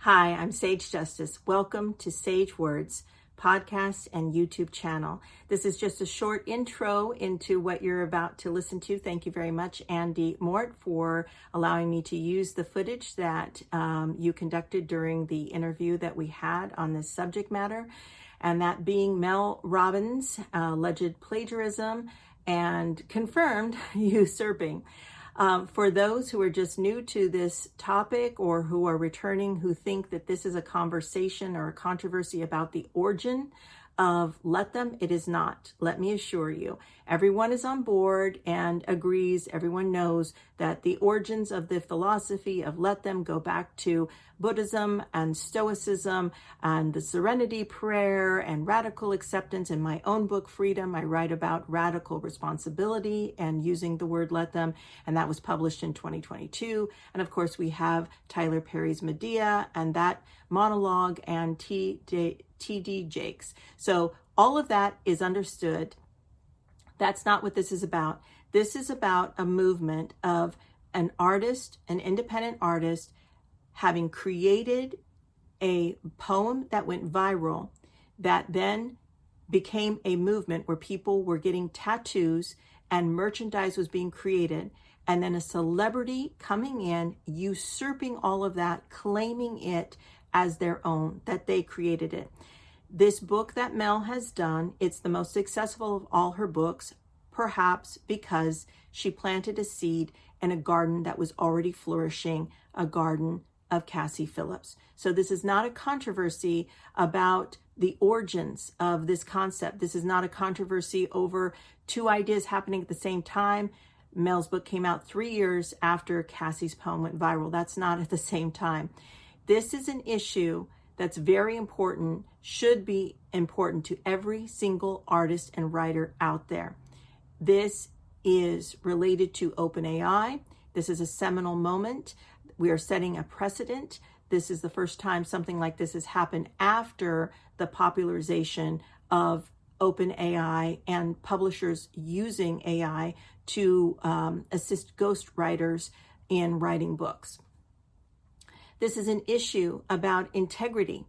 Hi, I'm Sage Justice. Welcome to Sage Words podcast and YouTube channel. This is just a short intro into what you're about to listen to. Thank you very much, Andy Mort, for allowing me to use the footage that you conducted during the interview that we had on this subject matter, and that being Mel Robbins' alleged plagiarism and confirmed usurping. For those who are just new to this topic or who are returning, who think that this is a conversation or a controversy about the origin of Let Them, it is not. Let me assure you, everyone is on board and agrees. Everyone knows that the origins of the philosophy of Let Them go back to Buddhism and Stoicism and the Serenity Prayer and radical acceptance. In my own book, Freedom, I write about radical responsibility and using the word let them, and that was published in 2022. And of course, we have Tyler Perry's Medea and that monologue and T.D. Jakes. So all of that is understood. That's not what this is about. This is about a movement of an artist, an independent artist, having created a poem that went viral, that then became a movement where people were getting tattoos and merchandise was being created, and then a celebrity coming in, usurping all of that, claiming it as their own, that they created it. This book that Mel has done, it's the most successful of all her books, perhaps because she planted a seed in a garden that was already flourishing, a garden of Cassie Phillips. So this is not a controversy about the origins of this concept. This is not a controversy over two ideas happening at the same time. Mel's book came out 3 years after Cassie's poem went viral. That's not at the same time. This is an issue that's very important, should be important to every single artist and writer out there. This is related to OpenAI. This is a seminal moment. We are setting a precedent. This is the first time something like this has happened after the popularization of OpenAI and publishers using AI to assist ghostwriters in writing books. This is an issue about integrity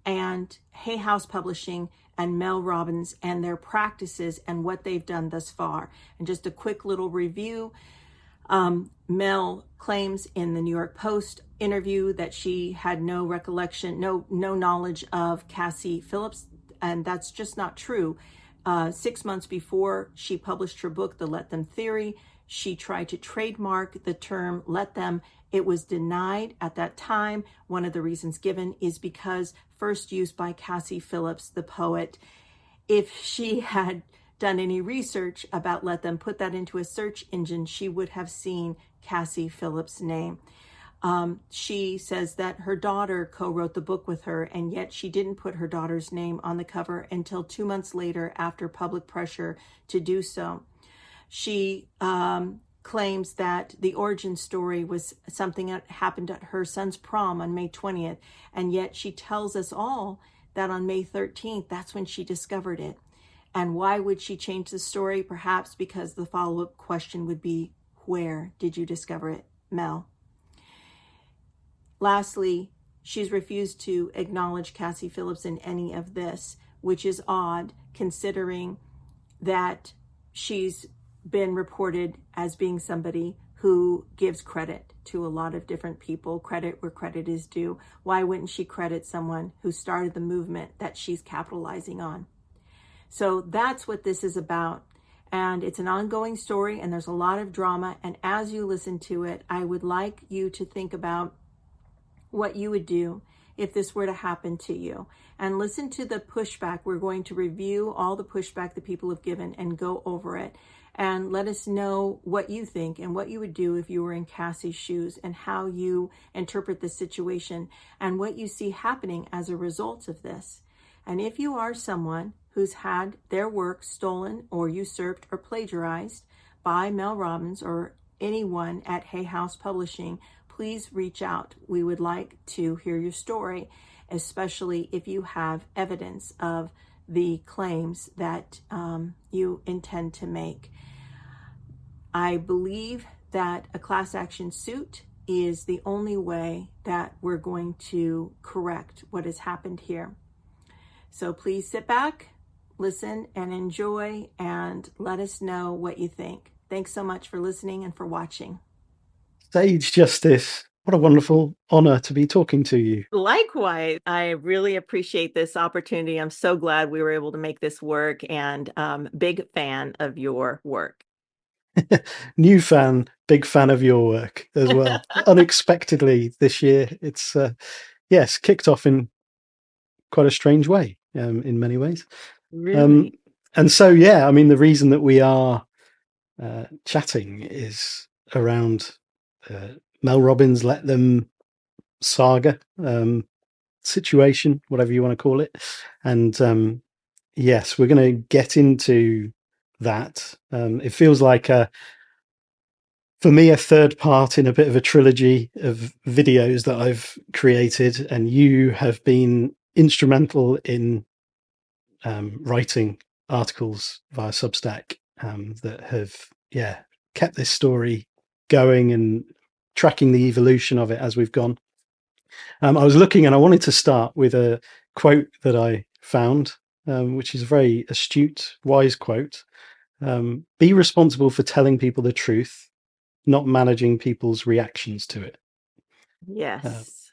and Hay House Publishing and Mel Robbins and their practices and what they've done thus far. And just a quick little review. Mel claims in the New York Post interview that she had no recollection, no knowledge of Cassie Phillips, and that's just not true. 6 months before she published her book, The Let Them Theory, she tried to trademark the term let them. It was denied at that time. One of the reasons given is because first used by Cassie Phillips, the poet. If she had done any research about Let Them, put that into a search engine, she would have seen Cassie Phillips' name. She says that her daughter co-wrote the book with her, and yet she didn't put her daughter's name on the cover until 2 months later after public pressure to do so. She claims that the origin story was something that happened at her son's prom on May 20th, and yet she tells us all that on May 13th, that's when she discovered it. And why would she change the story? Perhaps because the follow-up question would be, where did you discover it, Mel? Lastly, she's refused to acknowledge Cassie Phillips in any of this, which is odd considering that she's been reported as being somebody who gives credit to a lot of different people, credit where credit is due. Why wouldn't she credit someone who started the movement that she's capitalizing on? So that's what this is about. And it's an ongoing story, and there's a lot of drama. And as you listen to it, I would like you to think about what you would do if this were to happen to you. And listen to the pushback. We're going to review all the pushback that people have given and go over it. And let us know what you think and what you would do if you were in Cassie's shoes and how you interpret the situation and what you see happening as a result of this. And if you are someone who's had their work stolen or usurped or plagiarized by Mel Robbins or anyone at Hay House Publishing, please reach out. We would like to hear your story, especially if you have evidence of the claims that you intend to make. I believe that a class action suit is the only way that we're going to correct what has happened here. So please sit back, listen, and enjoy, and let us know what you think. Thanks so much for listening and for watching. Sage Justice, what a wonderful honor to be talking to you. Likewise, I really appreciate this opportunity. I'm so glad we were able to make this work, and big fan of your work. New fan, big fan of your work as well. Unexpectedly this year, it's yes, kicked off in quite a strange way, in many ways. Really? And so, yeah, I mean, the reason that we are chatting is around Mel Robbins' Let Them saga situation, whatever you want to call it. And yes, we're going to get into that. It feels like for me, a third part in a bit of a trilogy of videos that I've created, and you have been instrumental in writing articles via Substack that have, yeah, kept this story going and tracking the evolution of it as we've gone. I was looking and I wanted to start with a quote that I found, which is a very astute, wise quote. Be responsible for telling people the truth, not managing people's reactions to it. Uh, Yes.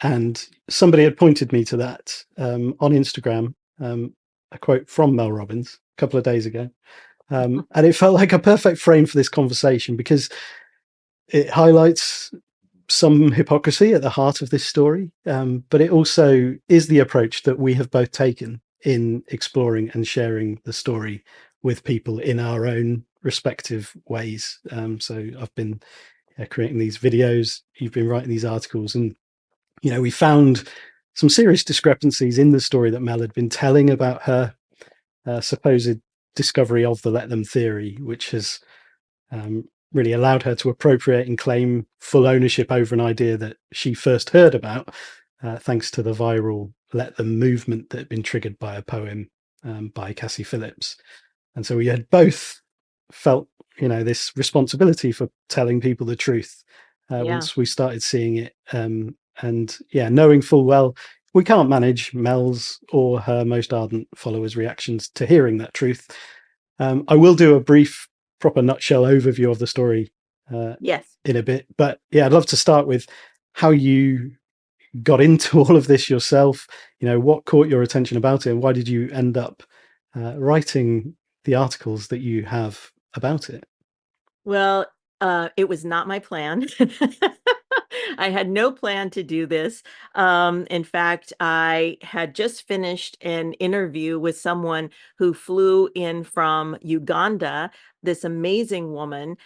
and somebody had pointed me to that on Instagram, a quote from Mel Robbins a couple of days ago. And it felt like a perfect frame for this conversation because it highlights some hypocrisy at the heart of this story, but it also is the approach that we have both taken in exploring and sharing the story with people in our own respective ways. So I've been creating these videos, you've been writing these articles, and we found some serious discrepancies in the story that Mel had been telling about her supposed discovery of the let them theory, which has really allowed her to appropriate and claim full ownership over an idea that she first heard about, thanks to the viral let them movement that had been triggered by a poem by Cassie Phillips. And so we had both felt, this responsibility for telling people the truth Yeah. once we started seeing it. And yeah, knowing full well we can't manage Mel's or her most ardent followers' reactions to hearing that truth. I will do a brief, proper nutshell overview of the story Yes. in a bit. But yeah, I'd love to start with how you got into all of this yourself. What caught your attention about it, and why did you end up writing the articles that you have about it? Well, it was not my plan. I had no plan to do this. In fact, I had just finished an interview with someone who flew in from Uganda, this amazing woman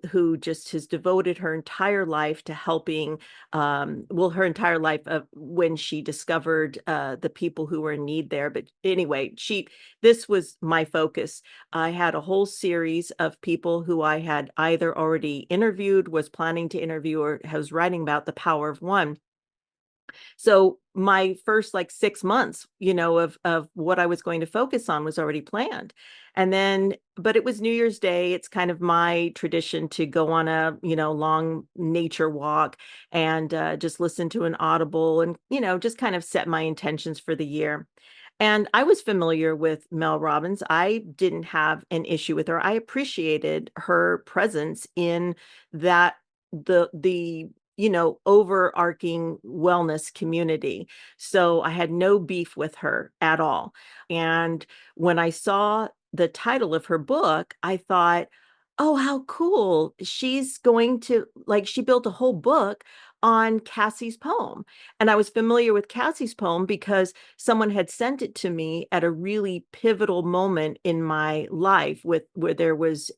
who just has devoted her entire life to helping, her entire life of when she discovered the people who were in need there. But anyway, this was my focus. I had a whole series of people who I had either already interviewed, was planning to interview, or was writing about the power of one. So my first 6 months, of what I was going to focus on was already planned. And then, but it was New Year's Day. It's kind of my tradition to go on a, long nature walk and just listen to an audible and, just kind of set my intentions for the year. And I was familiar with Mel Robbins. I didn't have an issue with her. I appreciated her presence in that the overarching wellness community. So I had no beef with her at all. And when I saw the title of her book, I thought, oh, how cool. She's going to, she built a whole book on Cassie's poem. And I was familiar with Cassie's poem because someone had sent it to me at a really pivotal moment in my life where there was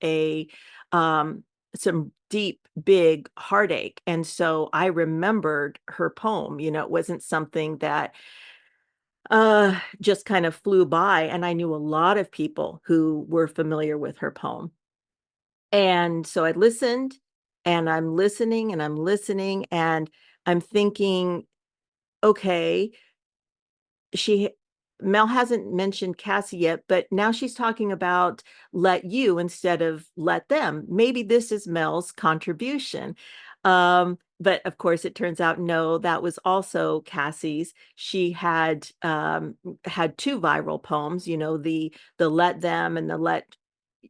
some deep, big heartache. And so I remembered her poem. It wasn't something that just kind of flew by. And I knew a lot of people who were familiar with her poem. And so I listened, and I'm listening and I'm listening, and I'm thinking, okay, she Mel hasn't mentioned Cassie yet, but now she's talking about let you instead of let them. Maybe this is Mel's contribution. But of course, it turns out, no, that was also Cassie's. She had two viral poems, the Let Them and the Let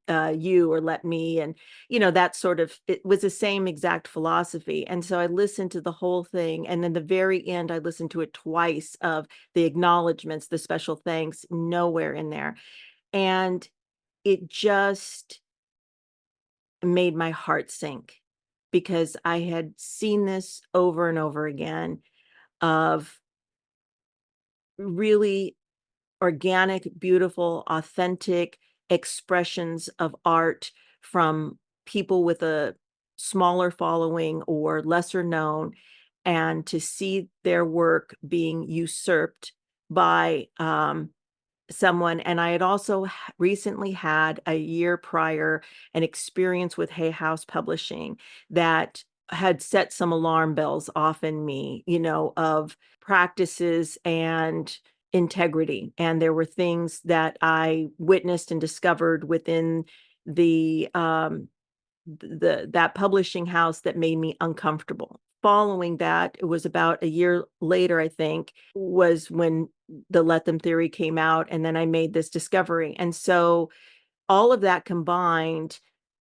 You or Let Me, and that sort of, it was the same exact philosophy. And so I listened to the whole thing, and then the very end I listened to it twice, of the acknowledgments, the special thanks, nowhere in there. And it just made my heart sink, because I had seen this over and over again, of really organic, beautiful, authentic expressions of art from people with a smaller following or lesser known, and to see their work being usurped by someone. And I had also recently had, a year prior, an experience with Hay House Publishing that had set some alarm bells off in me, of practices and integrity. And there were things that I witnessed and discovered within the that publishing house that made me uncomfortable. Following that, it was about a year later, I think, was when the Let Them theory came out, and then I made this discovery. And so all of that combined,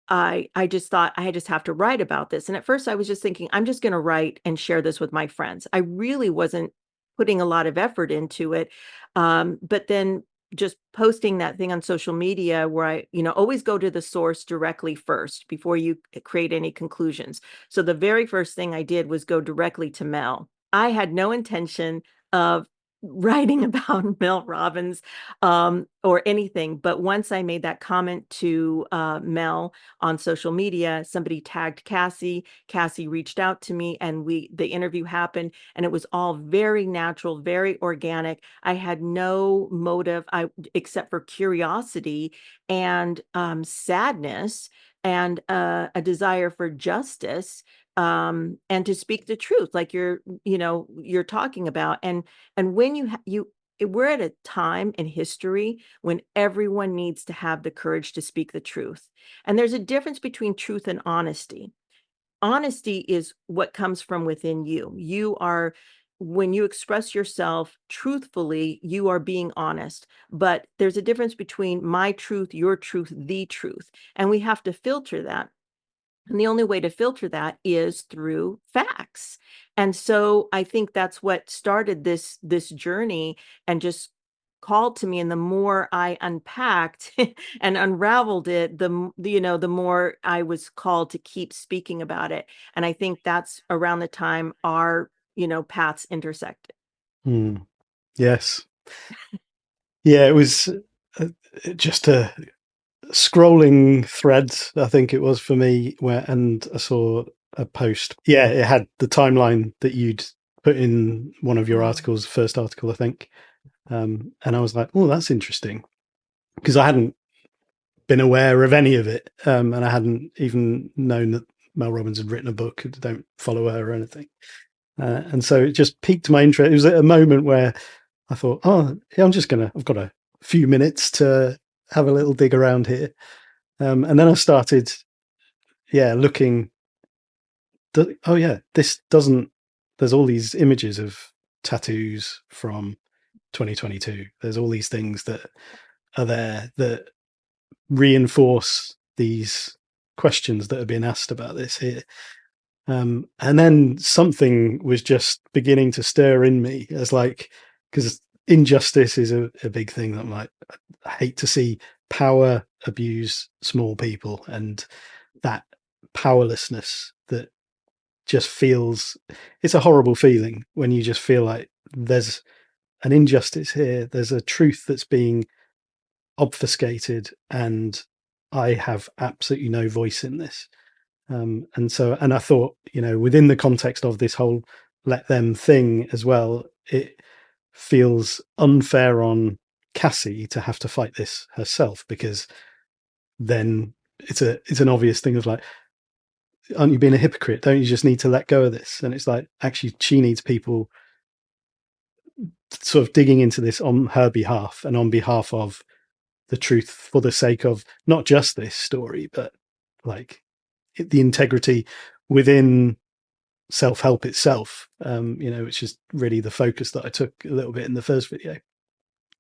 I just thought, I just have to write about this. And at first I was just thinking, I'm just going to write and share this with my friends. I really wasn't putting a lot of effort into it. But then just posting that thing on social media, where I, always go to the source directly first before you create any conclusions. So the very first thing I did was go directly to Mel. I had no intention of writing about Mel Robbins or anything. But once I made that comment to Mel on social media, somebody tagged Cassie. Cassie reached out to me, and the interview happened, and it was all very natural, very organic. I had no motive, except for curiosity and sadness, and a desire for justice, and to speak the truth, like you're talking about. And when we're at a time in history when everyone needs to have the courage to speak the truth. And there's a difference between truth and honesty. Honesty is what comes from within you. When you express yourself truthfully, you are being honest. But there's a difference between my truth, your truth, the truth. And we have to filter that. And the only way to filter that is through facts. And so I think that's what started this journey, and just called to me. And the more I unpacked and unraveled it, the more I was called to keep speaking about it. And I think that's around the time our, paths intersected. Yes. Yeah, it was just a scrolling threads, I think it was for me, and I saw a post. Yeah, it had the timeline that you'd put in one of your articles, first article, I think. And I was like, oh, that's interesting, because I hadn't been aware of any of it. And I hadn't even known that Mel Robbins had written a book. I don't follow her or anything. And so it just piqued my interest. It was at a moment where I thought, oh, yeah, I've got a few minutes to have a little dig around here. And then I started, looking. Oh yeah, there's all these images of tattoos from 2022. There's all these things that are there that reinforce these questions that are being asked about this here. And then something was just beginning to stir in me, as like, because injustice is a big thing that I'm like, I hate to see power abuse small people, and that powerlessness that just feels, it's a horrible feeling when you just feel like there's an injustice here, there's a truth that's being obfuscated, and I have absolutely no voice in this. And I thought, within the context of this whole Let Them thing as well, it feels unfair on Cassie to have to fight this herself, because then it's an obvious thing of like, aren't you being a hypocrite? Don't you just need to let go of this? And it's like, actually, she needs people sort of digging into this on her behalf, and on behalf of the truth, for the sake of not just this story, but like the integrity within self-help itself, which is really the focus that I took a little bit in the first video.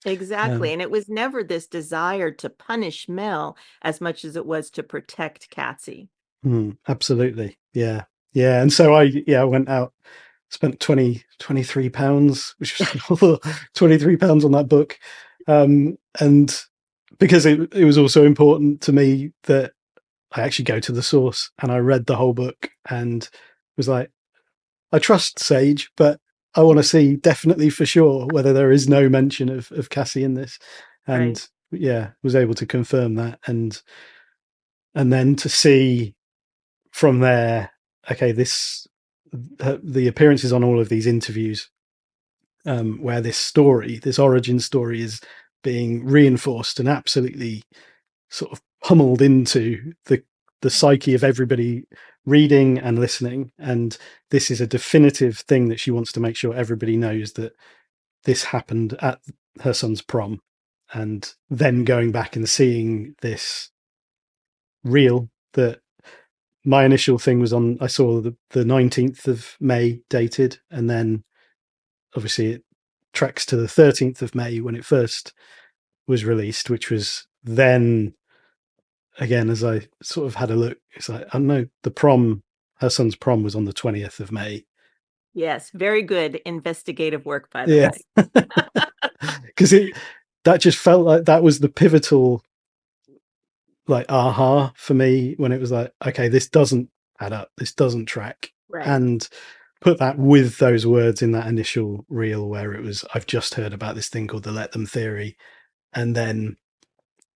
Exactly. And it was never this desire to punish Mel as much as it was to protect Cassie. Absolutely. Yeah. Yeah. And so I went out, spent 23 pounds, which was 23 pounds on that book. And because it was also important to me that I actually go to the source, and I read the whole book and was like, I trust Sage, but I want to see definitely for sure whether there is no mention of Cassie in this. And Right. yeah, was able to confirm that. And then to see from there, okay, the appearances on all of these interviews, where this origin story is being reinforced and absolutely sort of pummeled into the psyche of everybody reading and listening. And this is a definitive thing that she wants to make sure everybody knows, that this happened at her son's prom. And then going back and seeing this reel, that my initial thing was on, I saw the 19th of May dated, and then obviously it tracks to the 13th of May when it first was released, which was then, again, as I sort of had a look, it's like, I don't know, her son's prom was on the 20th of May. Yes. Very good investigative work, by the Yeah. way. Because that just felt like that was the pivotal, like, aha for me, when it was like, okay, this doesn't add up, this doesn't track. Right. And put that with those words in that initial reel where it was, I've just heard about this thing called the let them theory. And then,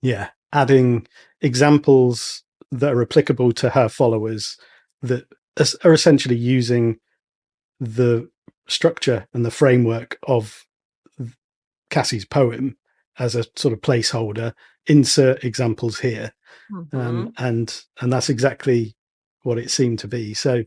yeah, adding examples that are applicable to her followers that are essentially using the structure and the framework of Cassie's poem as a sort of placeholder. Insert examples here. Mm-hmm. And that's exactly what it seemed to be. So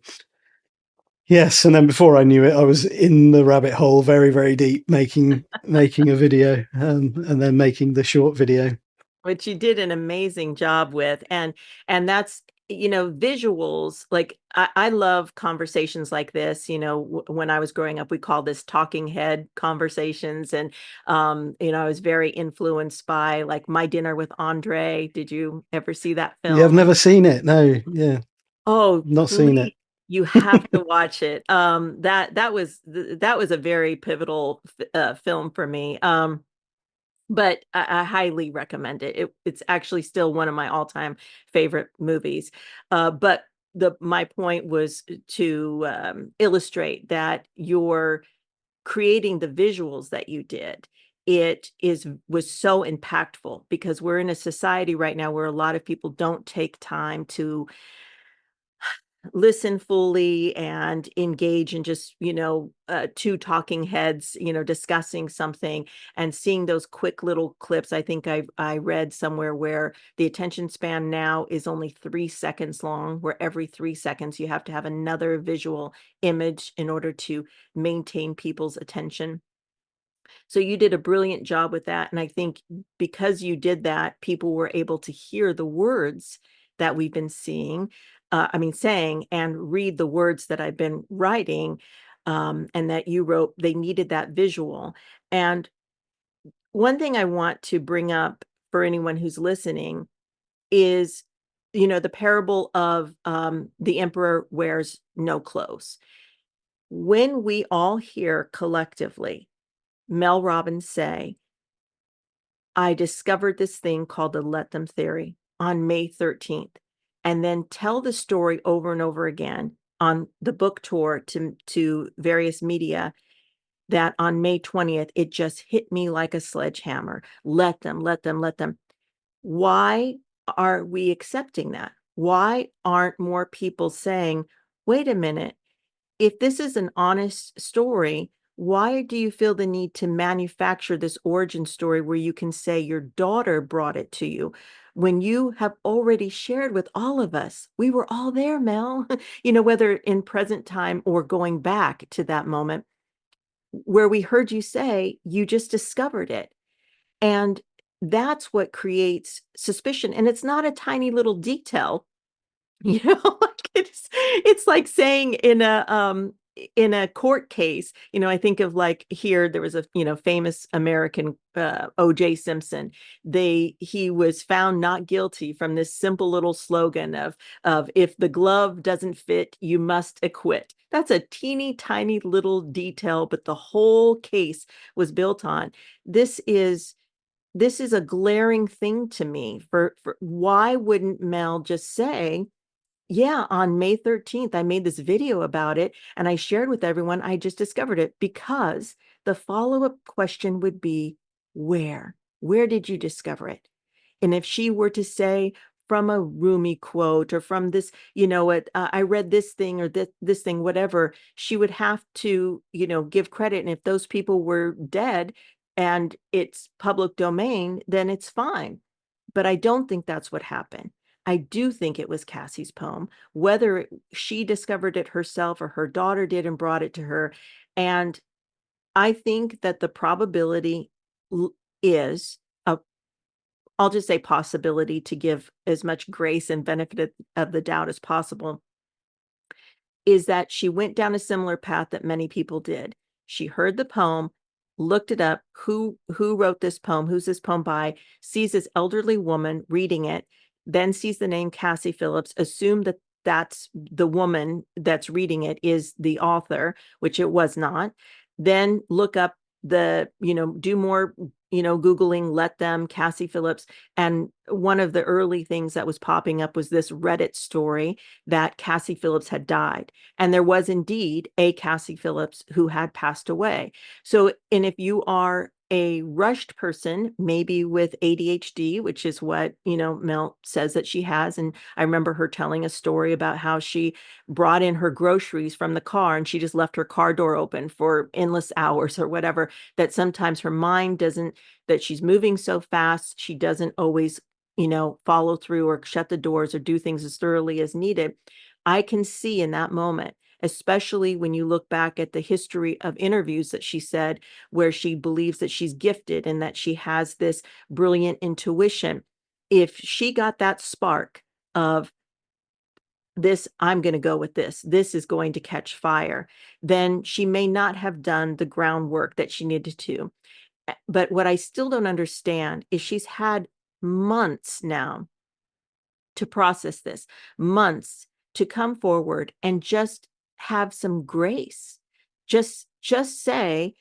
yes, and then before I knew it, I was in the rabbit hole very, very deep, making a video, and then making the short video. Which you did an amazing job with. And that's, visuals. Like I love conversations like this. When I was growing up, we called this talking head conversations. And I was very influenced by like My Dinner with Andre. Did you ever see that Yeah, I've film? never seen it. No, yeah, Oh, not seen it. please. You have to watch it. That was a very pivotal film for me. But I highly recommend it. It's actually still one of my all-time favorite movies. But my point was to illustrate that you're creating the visuals that you did. Was so impactful, because we're in a society right now where a lot of people don't take time to listen fully and engage in just two talking heads discussing something, and seeing those quick little clips. I think I read somewhere where the attention span now is only 3 seconds long, where every 3 seconds you have to have another visual image in order to maintain people's attention. So you did a brilliant job with that. And I think because you did that, people were able to hear the words that we've been saying, and read the words that I've been writing, and that you wrote. They needed that visual. And one thing I want to bring up for anyone who's listening is, the parable of the emperor wears no clothes. When we all hear collectively Mel Robbins say, I discovered this thing called the let them theory on May 13th, and then tell the story over and over again on the book tour to various media, that on May 20th, it just hit me like a sledgehammer. Let them, let them, let them. Why are we accepting that? Why aren't more people saying, wait a minute, if this is an honest story, why do you feel the need to manufacture this origin story where you can say your daughter brought it to you, when you have already shared with all of us? We were all there, Mel, whether in present time or going back to that moment where we heard you say you just discovered it. And that's what creates suspicion. And it's not a tiny little detail. it's like saying in a court case, I think of like here there was a famous American O.J. Simpson. He was found not guilty from this simple little slogan of if the glove doesn't fit, you must acquit. That's a teeny tiny little detail, but the whole case was built on. This is a glaring thing to me. For why wouldn't Mel just say, yeah, on May 13th, I made this video about it and I shared with everyone I just discovered it? Because the follow-up question would be, where? Where did you discover it? And if she were to say from a Rumi quote or from this, I read this thing or this thing, whatever, she would have to, give credit. And if those people were dead and it's public domain, then it's fine. But I don't think that's what happened. I do think it was Cassie's poem, whether she discovered it herself or her daughter did and brought it to her. And I think that the probability is I'll just say possibility to give as much grace and benefit of the doubt as possible, is that she went down a similar path that many people did. She heard the poem, looked it up, who wrote this poem, who's this poem by, sees this elderly woman reading it, then sees the name Cassie Phillips, assumed that that's the woman that's reading it is the author, which it was not. Then look up do more, Googling, let them, Cassie Phillips. And one of the early things that was popping up was this Reddit story that Cassie Phillips had died. And there was indeed a Cassie Phillips who had passed away. So, and if you are a rushed person, maybe with ADHD, which is what, Mel says that she has. And I remember her telling a story about how she brought in her groceries from the car and she just left her car door open for endless hours or whatever, that sometimes her mind doesn't, that she's moving so fast, she doesn't always, follow through or shut the doors or do things as thoroughly as needed. I can see in that moment, especially when you look back at the history of interviews that she said, where she believes that she's gifted and that she has this brilliant intuition. If she got that spark of this, I'm going to go with this is going to catch fire, then she may not have done the groundwork that she needed to. But what I still don't understand is she's had months now to process this, months to come forward and just have some grace. Just say,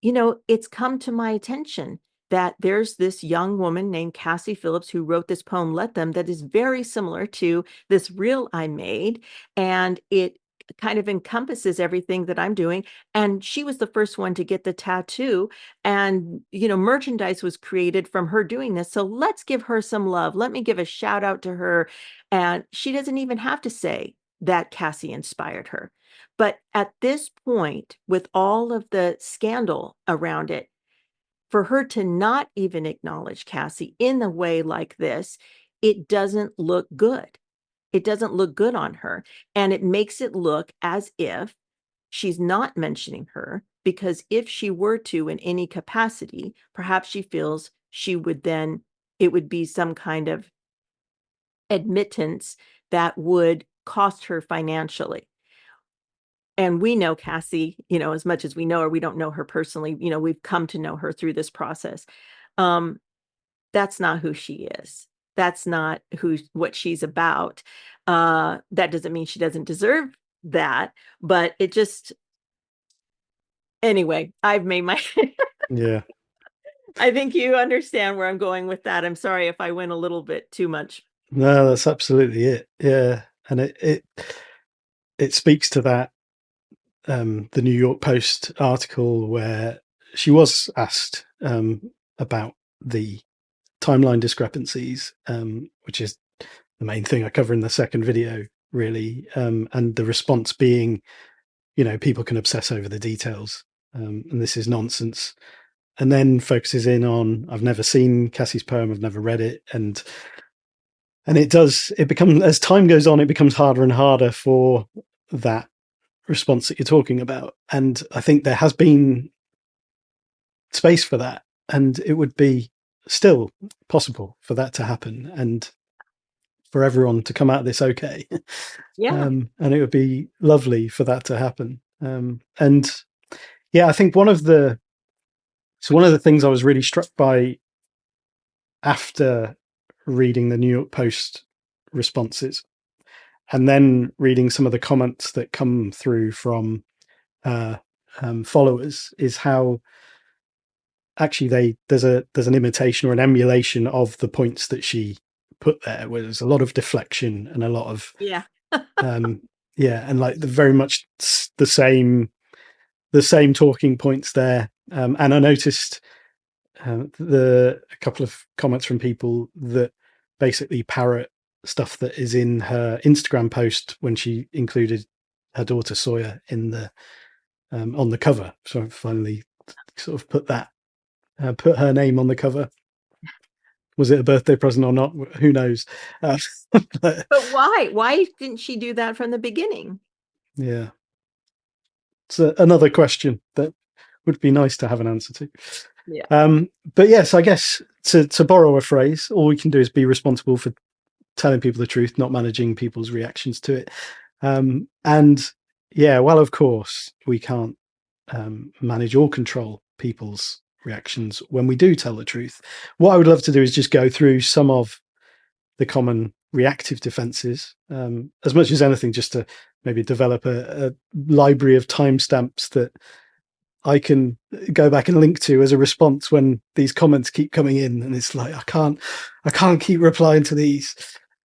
it's come to my attention that there's this young woman named Cassie Phillips who wrote this poem, Let Them, that is very similar to this reel I made. And it kind of encompasses everything that I'm doing. And she was the first one to get the tattoo. And, merchandise was created from her doing this. So let's give her some love. Let me give a shout out to her. And she doesn't even have to say that Cassie inspired her. But at this point, with all of the scandal around it, for her to not even acknowledge Cassie in a way like this, it doesn't look good. It doesn't look good on her. And it makes it look as if she's not mentioning her, because if she were to in any capacity, perhaps she feels she would then, it would be some kind of admittance that would cost her financially. And we know Cassie, as much as we know her, we don't know her personally. We've come to know her through this process. That's not who she is. That's not what she's about. That doesn't mean she doesn't deserve that, but it just, anyway, I've made my, Yeah. I think you understand where I'm going with that. I'm sorry if I went a little bit too much. No, that's absolutely it. Yeah. And it speaks to that, the New York Post article where she was asked about the timeline discrepancies, which is the main thing I cover in the second video, really, and the response being, people can obsess over the details, and this is nonsense. And then focuses in on, I've never seen Cassie's poem, I've never read it, and it becomes, as time goes on, it becomes harder and harder for that response that you're talking about. And I think there has been space for that, and it would be still possible for that to happen. And for everyone to come out of this okay. Yeah. And it would be lovely for that to happen. And yeah, I think one of the things I was really struck by after reading the New York Post responses, and then reading some of the comments that come through from followers, is how actually there's an imitation or an emulation of the points that she put there, where there's a lot of deflection and a lot of Yeah. yeah, and like the very much the same talking points there. And I noticed a couple of comments from people that basically parrot stuff that is in her Instagram post when she included her daughter Sawyer in the on the cover. So I finally sort of put her name on the cover. Was it a birthday present or not? Who knows? But why? Why didn't she do that from the beginning? Yeah, it's another question that would be nice to have an answer to. Yeah. But yes, I guess to borrow a phrase, all we can do is be responsible for telling people the truth, not managing people's reactions to it. And yeah, well, of course, we can't manage or control people's reactions when we do tell the truth. What I would love to do is just go through some of the common reactive defenses, as much as anything, just to maybe develop a library of timestamps that I can go back and link to as a response when these comments keep coming in, and it's like I can't keep replying to these.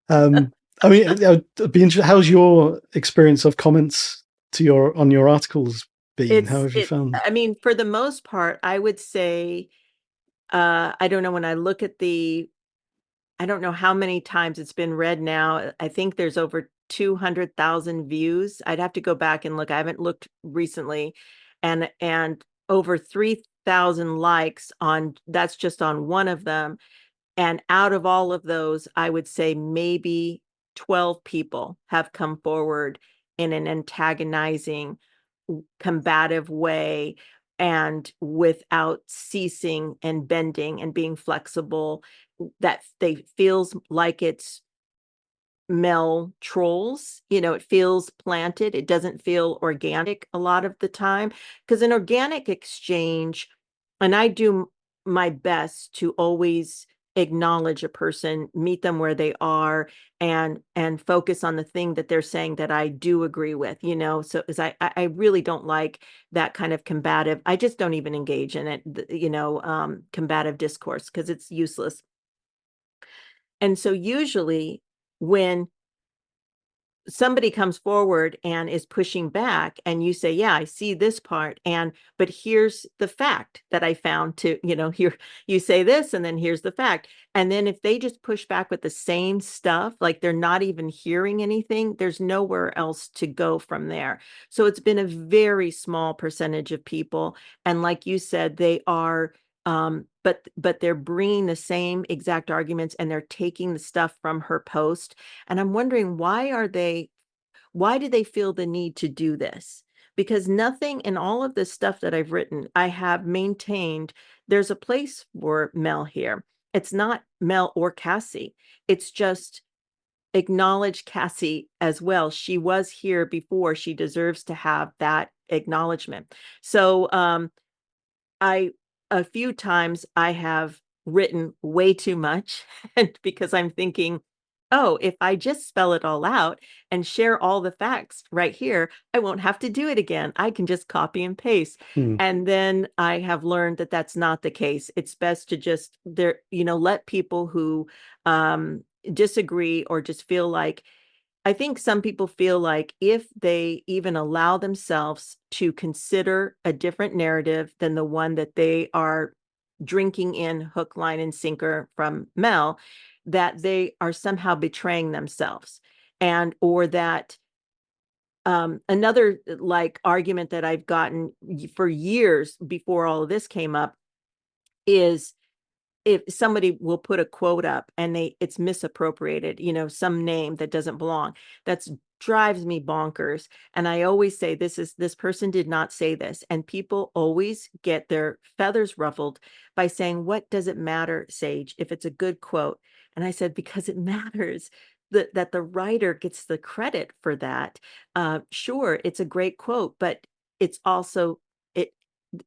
I mean, I'd be interested. How's your experience of comments on your articles been? How have you found? I mean, for the most part, I would say, I don't know, when I look at I don't know how many times it's been read now. I think there's over 200,000 views. I'd have to go back and look. I haven't looked recently, and over 3,000 likes on, that's just on one of them. And out of all of those, I would say maybe 12 people have come forward in an antagonizing, combative way, and without ceasing and bending and being flexible, that they feels like it's Mel trolls. It feels planted. It doesn't feel organic a lot of the time, because an organic exchange, and I do my best to always acknowledge a person, meet them where they are, and focus on the thing that they're saying that I do agree with, so as I really don't like that kind of combative. I just don't even engage in it, combative discourse, because it's useless. And so usually when somebody comes forward and is pushing back, and you say, yeah, I see this part, but here's the fact that I found, to here, you say this, and then here's the fact. And then if they just push back with the same stuff, like they're not even hearing anything, there's nowhere else to go from there. So it's been a very small percentage of people, and like you said, they are but they're bringing the same exact arguments, and they're taking the stuff from her post. And I'm wondering, why do they feel the need to do this? Because nothing in all of this stuff that I've written, I have maintained there's a place for Mel here. It's not Mel or Cassie. It's just acknowledge Cassie as well. She was here before. She deserves to have that acknowledgement. So I a few times I have written way too much, and because I'm thinking, oh, if I just spell it all out and share all the facts right here, I won't have to do it again. I can just copy and paste. Hmm. And then I have learned that that's not the case. It's best to just let people who disagree, or just feel like, I think some people feel like if they even allow themselves to consider a different narrative than the one that they are drinking in hook, line, and sinker from Mel, that they are somehow betraying themselves. And or that another like argument that I've gotten for years before all of this came up is, if somebody will put a quote up and it's misappropriated, some name that doesn't belong, that's drives me bonkers. And I always say, this person did not say this. And people always get their feathers ruffled by saying, what does it matter, Sage, if it's a good quote? And I said, because it matters, that the writer gets the credit for that. Sure, it's a great quote, but it's also it,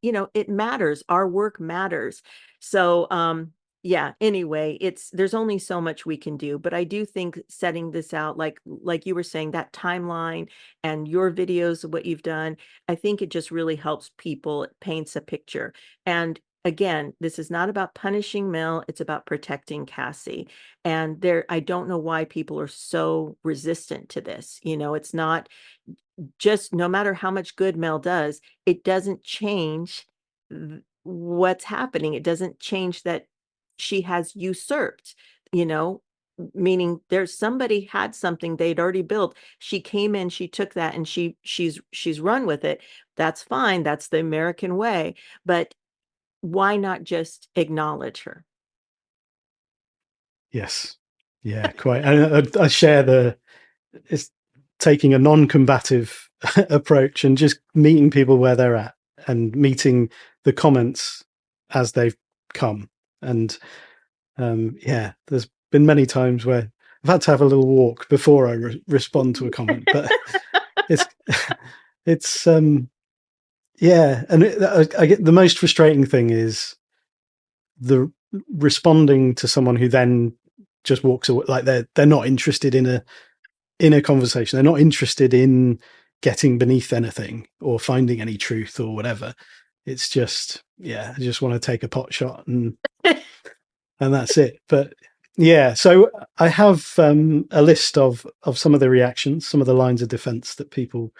it matters. Our work matters. So, yeah, anyway, there's only so much we can do, but I do think setting this out, like you were saying, that timeline and your videos of what you've done, I think it just really helps people. It paints a picture. And again, this is not about punishing Mel, it's about protecting Cassie. And I don't know why people are so resistant to this. It's not just, no matter how much good Mel does, it doesn't change what's happening. It doesn't change that she has usurped, you know, meaning there's somebody had something they'd already built. She came in, she took that, and she's run with it. That's fine. That's the American way. But why not just acknowledge her? Yes. Yeah, quite. I share it's taking a non-combative approach and just meeting people where they're at and meeting the comments as they've come. And yeah, there's been many times where I've had to have a little walk before I respond to a comment, but it's it's yeah, and I get the most frustrating thing is the responding to someone who then just walks away, like they're not interested in a conversation. They're not interested in getting beneath anything or finding any truth or whatever. It's just, yeah, I just want to take a pot shot and that's it. But yeah, so I have a list of some of the reactions, some of the lines of defense that people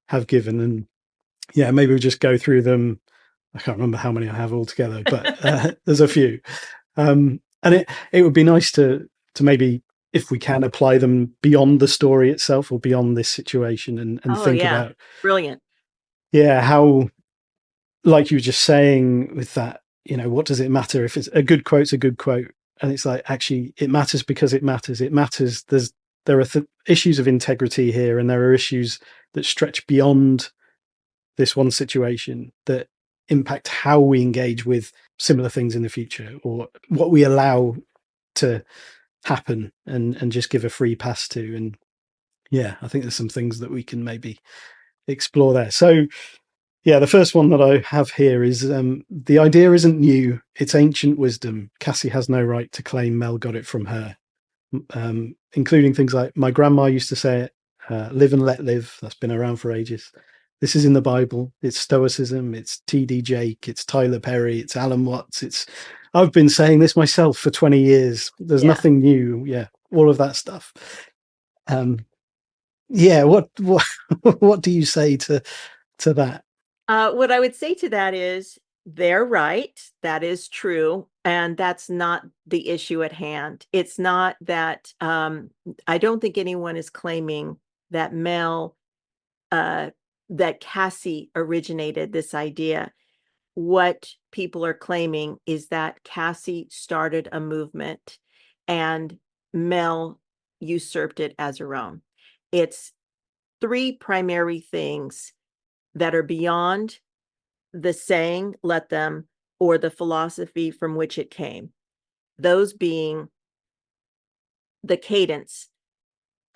have given, and yeah, maybe we'll just go through them. I can't remember how many I have altogether, but there's a few. And it would be nice to maybe, if we can, apply them beyond the story itself or beyond this situation, and Oh, think yeah. about, Brilliant. yeah, how, like you were just saying with that, what does it matter if it's a good quote's a good quote? And it's like, actually, it matters because it matters. It matters. There are issues of integrity here, and there are issues that stretch beyond this one situation that impact how we engage with similar things in the future, or what we allow to happen and just give a free pass to. And yeah, I think there's some things that we can maybe explore there. So yeah, the first one that I have here is the idea isn't new, it's ancient wisdom. Cassie has no right to claim Mel got it from her. Including things like, my grandma used to say it, live and let live. That's been around for ages. This is in the Bible. It's Stoicism. It's T.D. Jake. It's Tyler Perry. It's Alan Watts. I've been saying this myself for 20 years. There's Yeah. nothing new. Yeah, all of that stuff. Yeah, what do you say to that? What I would say to that is they're right. That is true. And that's not the issue at hand. It's not that I don't think anyone is claiming that that Cassie originated this idea. What people are claiming is that Cassie started a movement and Mel usurped it as her own. It's three primary things that are beyond the saying, let them, or the philosophy from which it came. Those being the cadence,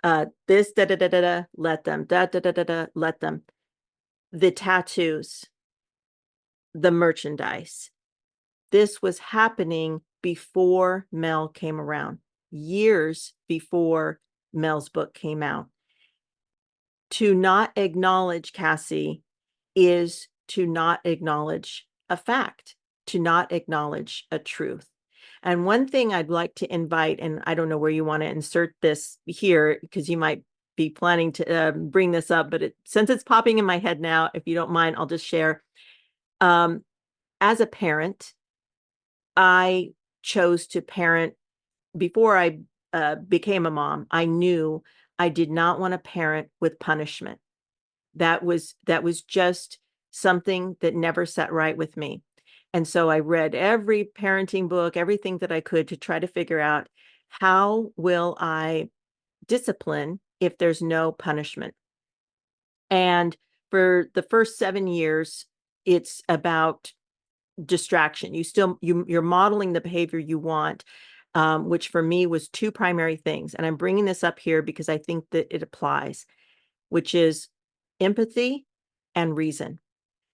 this, da da da da da, let them, da da da da da, let them. The tattoos, the merchandise. This was happening before Mel came around, years before Mel's book came out. To not acknowledge Cassie is to not acknowledge a fact, to not acknowledge a truth. And one thing I'd like to invite, and I don't know where you want to insert this here, because you might be planning to bring this up, but since it's popping in my head now, if you don't mind, I'll just share. As a parent, I chose to parent before I became a mom. I knew I did not want to parent with punishment. That was just something that never sat right with me. And so I read every parenting book, everything that I could, to try to figure out, how will I discipline if there's no punishment? And for the first 7 years, it's about distraction. You're modeling the behavior you want. which for me was two primary things. And I'm bringing this up here because I think that it applies, which is empathy and reason.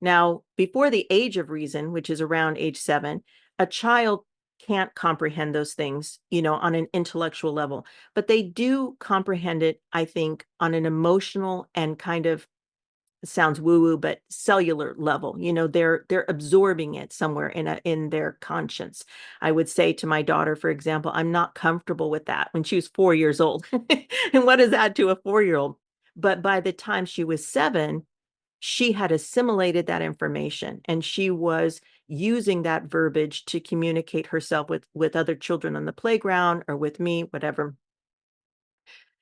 Now, before the age of reason, which is around age 7, a child can't comprehend those things, on an intellectual level, but they do comprehend it, I think, on an emotional and kind of, it sounds woo-woo, but cellular level. They're absorbing it somewhere in their conscience. I would say to my daughter, for example, I'm not comfortable with that when she was 4 years old. And what is that to a 4-year-old? But by the time she was 7, she had assimilated that information, and she was using that verbiage to communicate herself with other children on the playground or with me, whatever.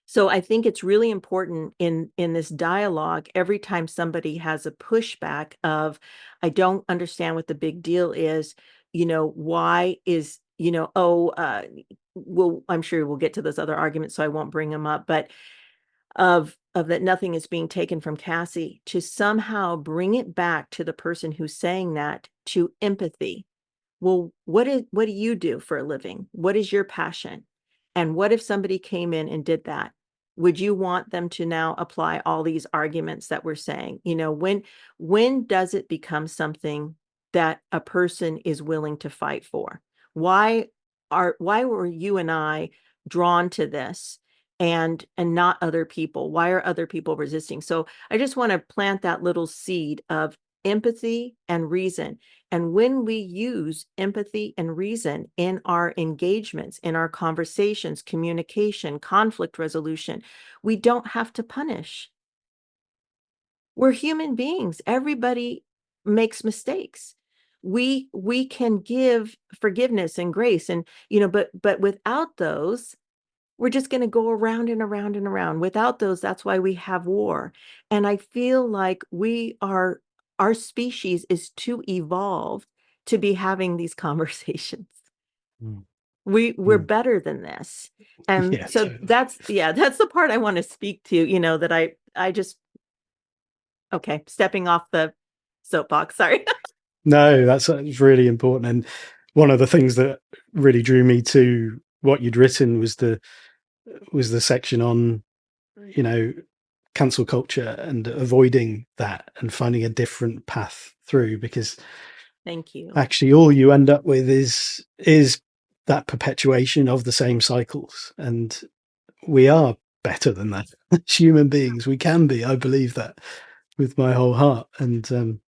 So I think it's really important in this dialogue, every time somebody has a pushback of, I don't understand what the big deal is, why is, well, I'm sure we'll get to those other arguments, so I won't bring them up, but of that nothing is being taken from Cassie, to somehow bring it back to the person who's saying that, to empathy. Well, what do you do for a living? What is your passion? And what if somebody came in and did that? Would you want them to now apply all these arguments that we're saying? When does it become something that a person is willing to fight for? Why were you and I drawn to this and not other people? Why are other people resisting? So I just want to plant that little seed of empathy and reason. And when we use empathy and reason in our engagements, in our conversations, communication, conflict resolution, we don't have to punish. We're human beings. Everybody makes mistakes. We can give forgiveness and grace, and but without those, we're just going to go around and around and around. Without those, that's why we have war. And I feel like our species is too evolved to be having these conversations. Mm. We're better than this. And Yeah, so totally. that's the part I want to speak to, that I just, okay, stepping off the soapbox. Sorry. No, that's really important. And one of the things that really drew me to what you'd written was the section on, cancel culture and avoiding that and finding a different path through, because Thank you. actually all you end up with is that perpetuation of the same cycles. And we are better than that. As human beings, we can be. I believe that with my whole heart. And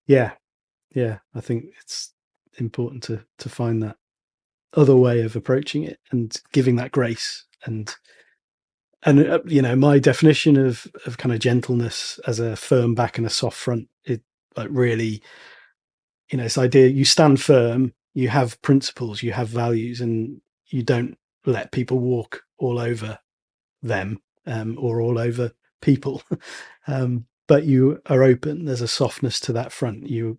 yeah, I think it's important to find that other way of approaching it and giving that grace. And my definition of kind of gentleness as a firm back and a soft front, it like really, this idea you stand firm, you have principles, you have values, and you don't let people walk all over them, or all over people. But you are open. There's a softness to that front. You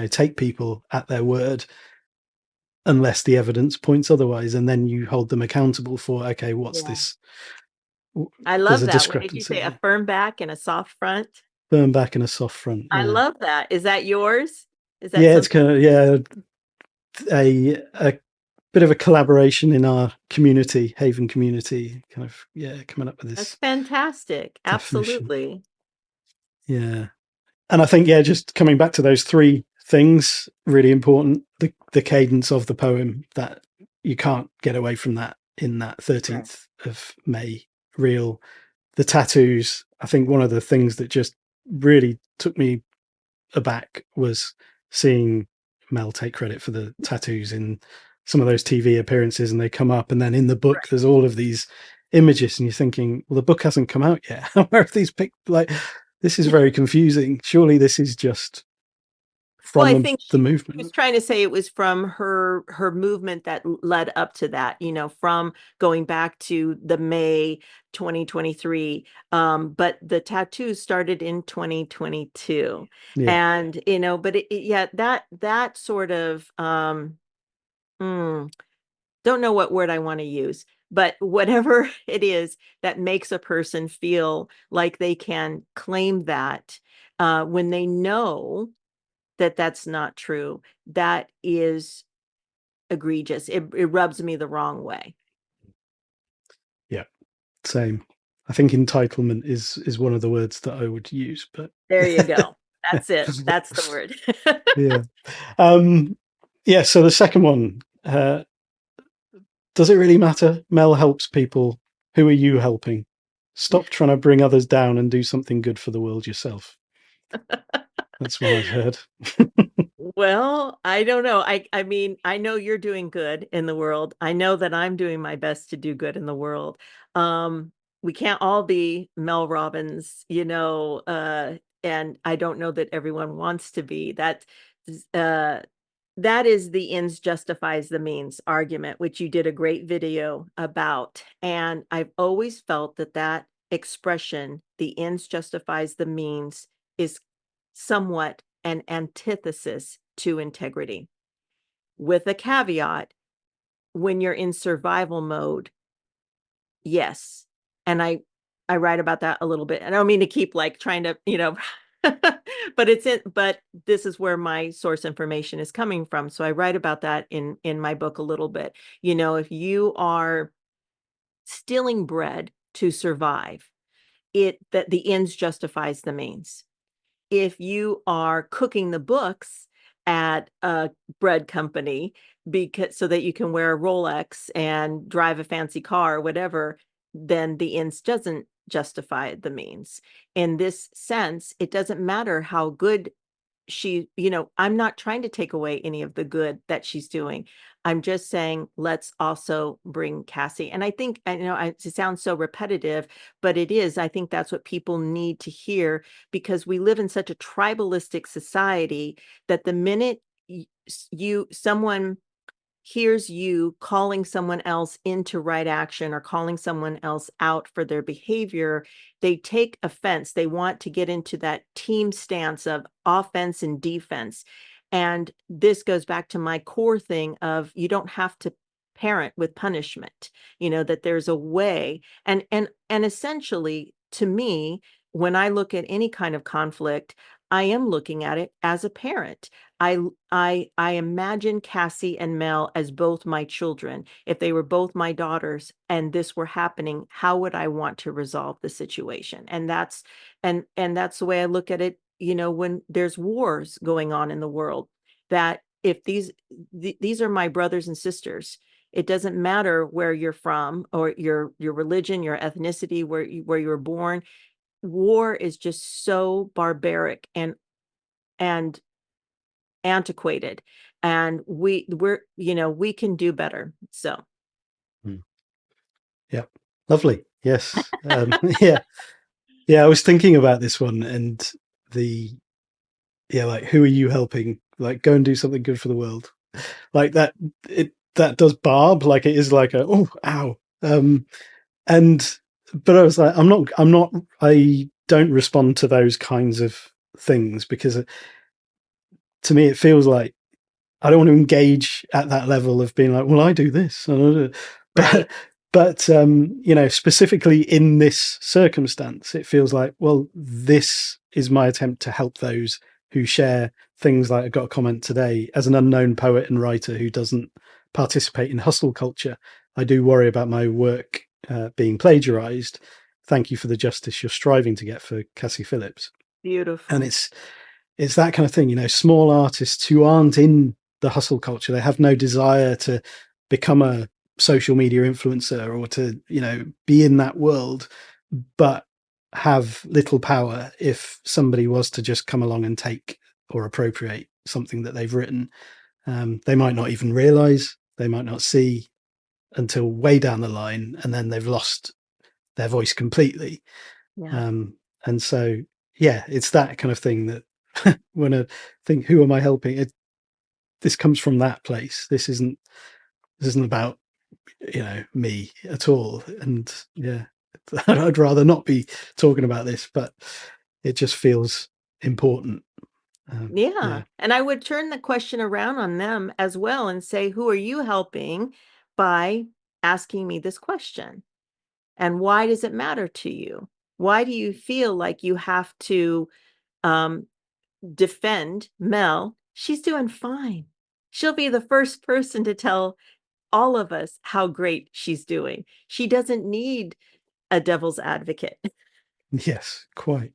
take people at their word unless the evidence points otherwise, and then you hold them accountable for, okay, what's Yeah. this? I There's love a that. What did you say? discrepancy A here. firm back and a soft front? Firm back and a soft front. I Yeah, love that. Is that yours? Is that yeah. It's something? kind of a bit of a collaboration in our community, Haven community. Kind of coming up with That's this fantastic. definition. Absolutely. Yeah. And I think, just coming back to those three things, really important. The cadence of the poem, that you can't get away from that in that Right. 13th of May reel. The tattoos, I think one of the things that just really took me aback was seeing Mel take credit for the tattoos in some of those TV appearances, and they come up, and then in the book there's all of these images, and you're thinking, well, the book hasn't come out yet. Where are these like, this is very confusing. Surely this is just Well, from I the, think the she was movement. trying to say it was from her movement that led up to that, from going back to the May 2023. But the tattoos started in 2022. Yeah. And, but yeah, that sort of don't know what word I want to use, but whatever it is that makes a person feel like they can claim that, when they know that that's not true, that is egregious. It rubs me the wrong way. Yeah, same. I think entitlement is one of the words that I would use, but There you go. That's it. That's the word. yeah. Yeah, so the second one, does it really matter? Mel helps people. Who are you helping? Stop trying to bring others down and do something good for the world yourself. That's one I've heard. Well, I don't know. I mean, I know you're doing good in the world. I know that I'm doing my best to do good in the world. We can't all be Mel Robbins, and I don't know that everyone wants to be. Uh that is the ends justifies the means argument, which you did a great video about. And I've always felt that that expression, the ends justifies the means, is somewhat an antithesis to integrity. With a caveat, when you're in survival mode, yes. And I write about that a little bit. And I don't mean to keep like trying to, but this is where my source information is coming from. So I write about that in my book a little bit. If you are stealing bread to survive, that the ends justifies the means. If you are cooking the books at a bread company so that you can wear a Rolex and drive a fancy car or whatever, then the ends doesn't justify the means. In this sense, it doesn't matter how good I'm not trying to take away any of the good that she's doing. I'm just saying, let's also bring Cassie. And I think, it sounds so repetitive, but it is. I think that's what people need to hear, because we live in such a tribalistic society that the minute someone hears you calling someone else into right action or calling someone else out for their behavior, they take offense. They want to get into that team stance of offense and defense. And this goes back to my core thing of, you don't have to parent with punishment, that there's a way. And essentially, to me, when I look at any kind of conflict, I am looking at it as a parent. I imagine Cassie and Mel as both my children. If they were both my daughters and this were happening, how would I want to resolve the situation? And that's the way I look at it, when there's wars going on in the world, that if these are my brothers and sisters, it doesn't matter where you're from or your religion, your ethnicity, where you were born. War is just so barbaric and antiquated, and we can do better. So Yeah, lovely. Yes. Yeah. I was thinking about this one, and like, who are you helping? Like, go and do something good for the world. Like that, that does barb, like it is like oh, ow. And but I was like, I don't respond to those kinds of things, because to me it feels like I don't want to engage at that level of being like, well, I do this, right. but specifically in this circumstance, it feels like, well, this is my attempt to help those who share things. Like, I got a comment today, as an unknown poet and writer who doesn't participate in hustle culture, I do worry about my work being plagiarized. Thank you for the justice you're striving to get for Cassie Phillips. Beautiful. And it's that kind of thing, small artists who aren't in the hustle culture, they have no desire to become a social media influencer or to, be in that world, but have little power if somebody was to just come along and take or appropriate something that they've written. They might not even realize, they might not see until way down the line, and then they've lost their voice completely. Yeah. And so, yeah, it's that kind of thing that when I think, who am I helping? This comes from that place. This isn't about, me at all. And yeah, I'd rather not be talking about this, but it just feels important. Yeah. And I would turn the question around on them as well and say, who are you helping by asking me this question? And why does it matter to you? Why do you feel like you have to defend Mel? She's doing fine. she'll be the first person to tell all of us how great she's doing. She doesn't need a devil's advocate. Yes, quite.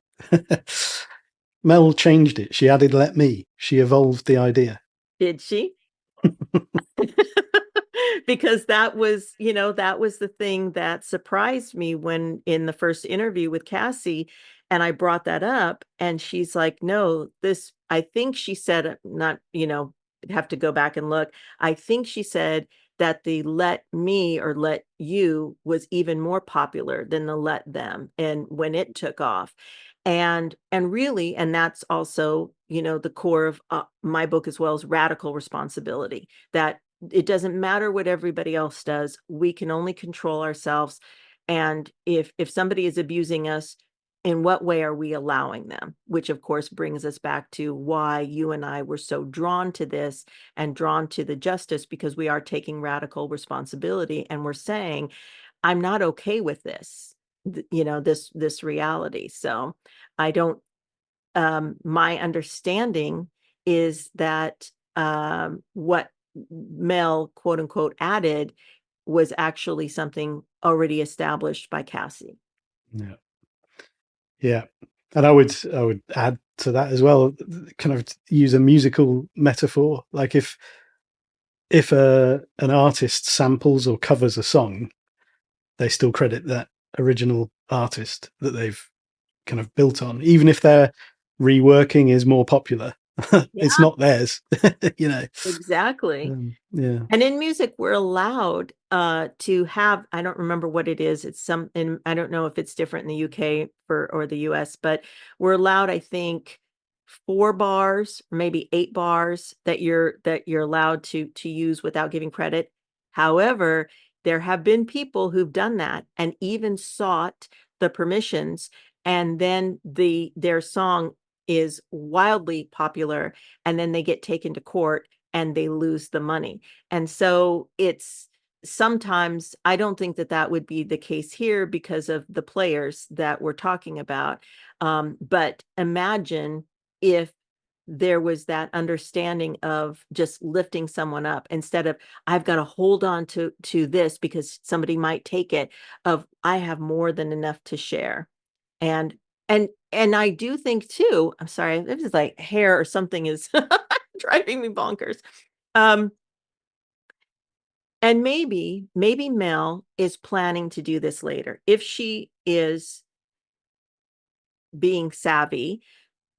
Mel changed it. She added "let me." She evolved the idea. Did she? Because that was, that was the thing that surprised me when in the first interview with Cassie, and I brought that up, and she's like, no, this, I think she said, not, have to go back and look. I think she said that the "let me" or "let you" was even more popular than the "let them," and when it took off. And really, and that's also, the core of my book as well, as radical responsibility, that it doesn't matter what everybody else does. We can only control ourselves. And if somebody is abusing us, in what way are we allowing them? Which of course brings us back to why you and I were so drawn to this and drawn to the justice, because we are taking radical responsibility and we're saying, I'm not okay with this, this reality. So I don't, my understanding is that what Mel, quote unquote, added was actually something already established by Cassie. Yeah. Yeah. And I would add to that as well, kind of use a musical metaphor. Like if an artist samples or covers a song, they still credit that original artist that they've kind of built on, even if their reworking is more popular. It's Yeah, not theirs, you know. exactly. Yeah. And in music, we're allowed to have, I don't remember what it is. It's some, and I don't know if it's different in the UK or the US, but we're allowed, I think, 4 bars, maybe 8 bars that you're allowed to use without giving credit. However, there have been people who've done that and even sought the permissions, and then their song is wildly popular, and then they get taken to court and they lose the money. And so it's sometimes, I don't think that that would be the case here because of the players that we're talking about. But imagine if there was that understanding of just lifting someone up instead of, I've got to hold on to this because somebody might take it, of I have more than enough to share. And I do think too, I'm sorry, this is like hair or something is driving me bonkers. Um, and maybe Mel is planning to do this later. If she is being savvy,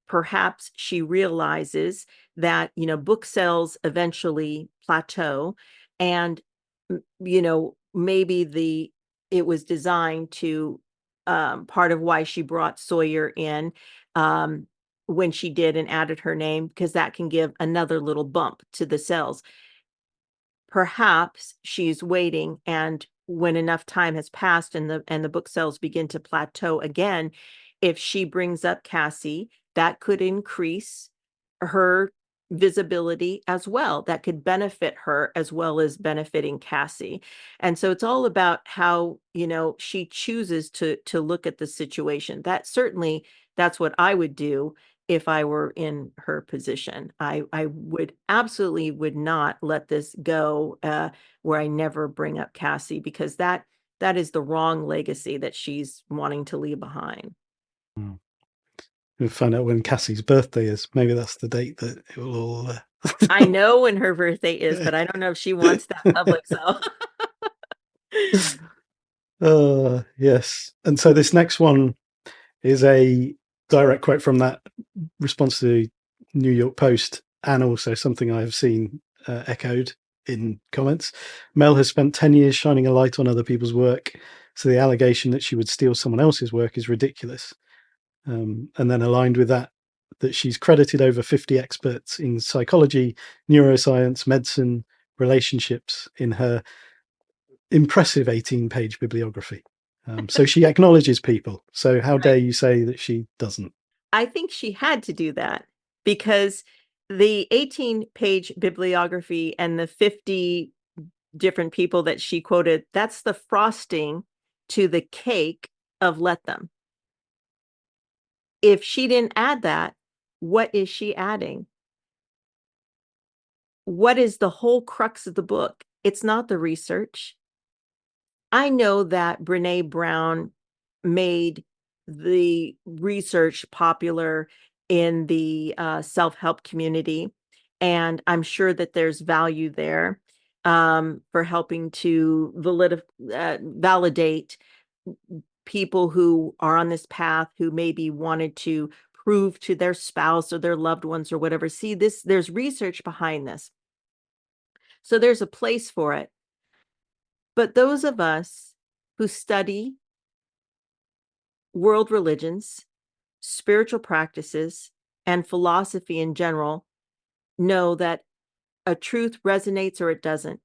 perhaps she realizes that, book sales eventually plateau, and maybe it was designed to, part of why she brought Sawyer in, um, when she did and added her name, because that can give another little bump to the sales. Perhaps she's waiting, and when enough time has passed and the book sales begin to plateau again, if she brings up Cassie, that could increase her visibility as well. That could benefit her as well as benefiting Cassie. And so it's all about how, she chooses to look at the situation. That certainly, that's what I would do if I were in her position. I would absolutely would not let this go, where I never bring up Cassie, because that is the wrong legacy that she's wanting to leave behind. Mm. We'll find out when Cassie's birthday is. Maybe that's the date that it will all. I know when her birthday is, but I don't know if she wants that public, so. Yes. And so this next one is a direct quote from that response to the New York Post, and also something I have seen echoed in comments. Mel has spent 10 years shining a light on other people's work, so the allegation that she would steal someone else's work is ridiculous. And then aligned with that, that she's credited over 50 experts in psychology, neuroscience, medicine, relationships in her impressive 18-page bibliography. So she acknowledges people. So how dare you say that she doesn't? I think she had to do that because the 18-page bibliography and the 50 different people that she quoted, that's the frosting to the cake of Let Them. If she didn't add that, what is she adding? what is the whole crux of the book? It's not the research. I know that Brene Brown made the research popular in the self-help community, and I'm sure that there's value there for helping to validate people who are on this path who maybe wanted to prove to their spouse or their loved ones or whatever. See, there's research behind this. So there's a place for it. But those of us who study world religions, spiritual practices, and philosophy in general know that a truth resonates or it doesn't.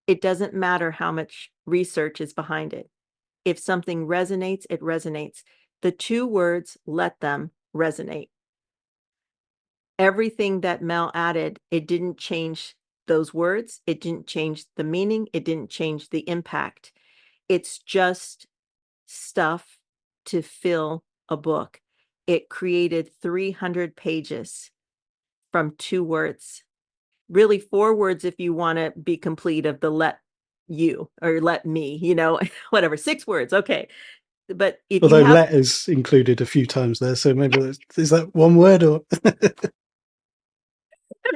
It doesn't matter how much research is behind it. If something resonates, it resonates. The two words, let them resonate. Everything that Mel added, it didn't change those words. It didn't change the meaning. It didn't change the impact. It's just stuff to fill a book. It created 300 pages from 2 words. Really 4 words if you want to be complete of the let you or let me, whatever, 6 words. Okay. But if you Although have, let is included a few times there, so maybe is that one word or? and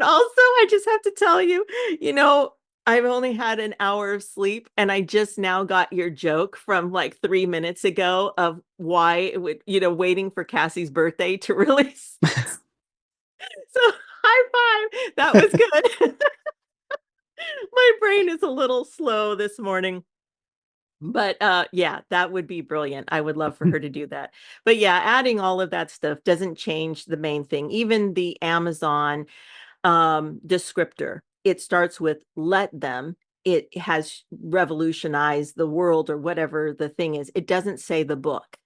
also I just have to tell you, I've only had an hour of sleep and I just now got your joke from like 3 minutes ago of why it would, waiting for Cassie's birthday to release. So high five. That was good. My brain is a little slow this morning. But yeah, that would be brilliant. I would love for her to do that. But yeah, adding all of that stuff doesn't change the main thing. Even the Amazon descriptor, it starts with let them. It has revolutionized the world or whatever the thing is. It doesn't say the book.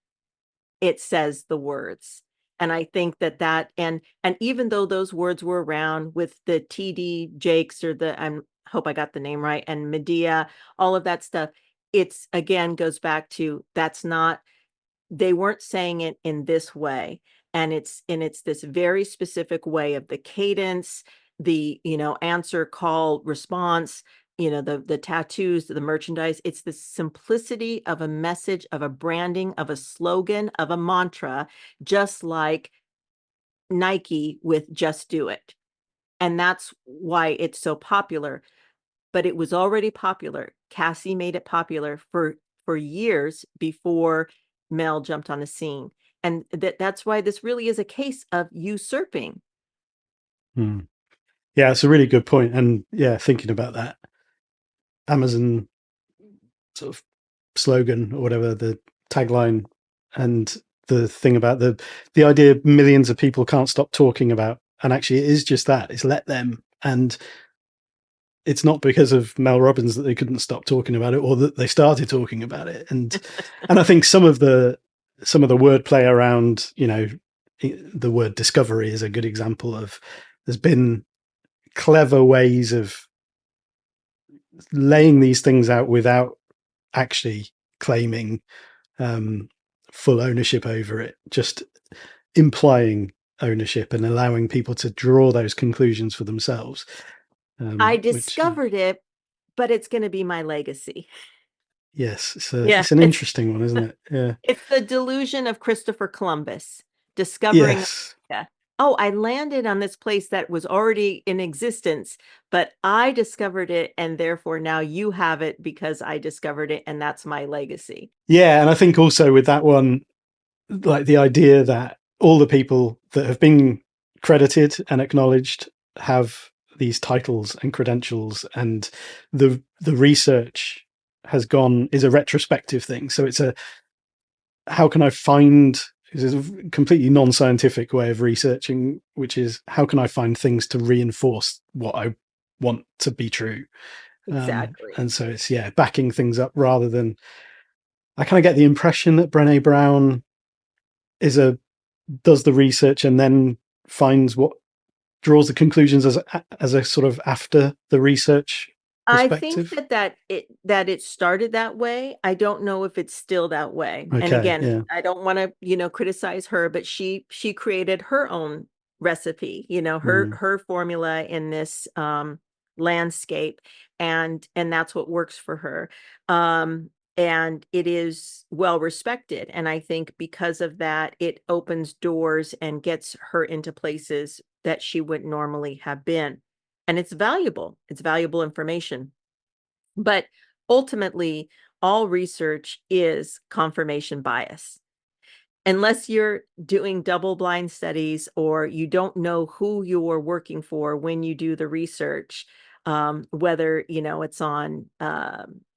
It says the words. And I think that and even though those words were around with the TD Jakes or I hope I got the name right, and Medea, all of that stuff, it's again goes back to that's not, they weren't saying it in this way. And it's this very specific way of the cadence, the answer, call, response, the tattoos, the merchandise. It's the simplicity of a message, of a branding, of a slogan, of a mantra, just like Nike with just do it. And that's why it's so popular. But it was already popular. Cassie made it popular for years before Mel jumped on the scene. And that's why this really is a case of usurping. Hmm. Yeah, it's a really good point. And yeah, thinking about that Amazon sort of slogan or whatever, the tagline, and the thing about the idea millions of people can't stop talking about, and actually it is just that, it's let them. And it's not because of Mel Robbins that they couldn't stop talking about it or that they started talking about it. And I think some of the wordplay around, the word discovery is a good example of, there's been clever ways of laying these things out without actually claiming full ownership over it, just implying ownership and allowing people to draw those conclusions for themselves. I discovered it, but it's going to be my legacy. Yes, Yeah, it's an interesting one, isn't it? Yeah, it's the delusion of Christopher Columbus discovering. yes, Yeah. Oh, I landed on this place that was already in existence, but I discovered it, and therefore now you have it because I discovered it, and that's my legacy. yeah. And I think also with that one, like the idea that all the people that have been credited and acknowledged have these titles and credentials, and the research is a retrospective thing. So it's how can I find, is a completely non-scientific way of researching, which is how can I find things to reinforce what I want to be true. Exactly. And so it's backing things up rather than, I kind of get the impression that Brené Brown does the research and then finds what draws the conclusions as a sort of after the research I think perspective. that it started that way. I don't know if it's still that way. And Okay, again, yeah. I don't want to, criticize her, but she created her own recipe, her formula in this landscape, and that's what works for her. And it is well respected. And I think because of that, it opens doors and gets her into places that she wouldn't normally have been. And it's valuable. It's valuable information. But ultimately, all research is confirmation bias. Unless you're doing double blind studies or you don't know who you're working for when you do the research, whether it's on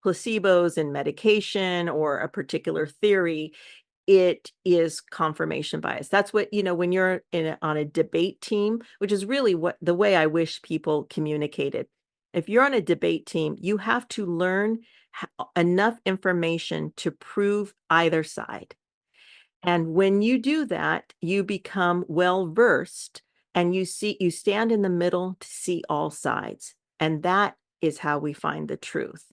placebos and medication or a particular theory, it is confirmation bias. That's what, when you're on a debate team, which is really what the way I wish people communicated. If you're on a debate team, you have to learn enough information to prove either side. And when you do that, you become well versed and you stand in the middle to see all sides. And that is how we find the truth.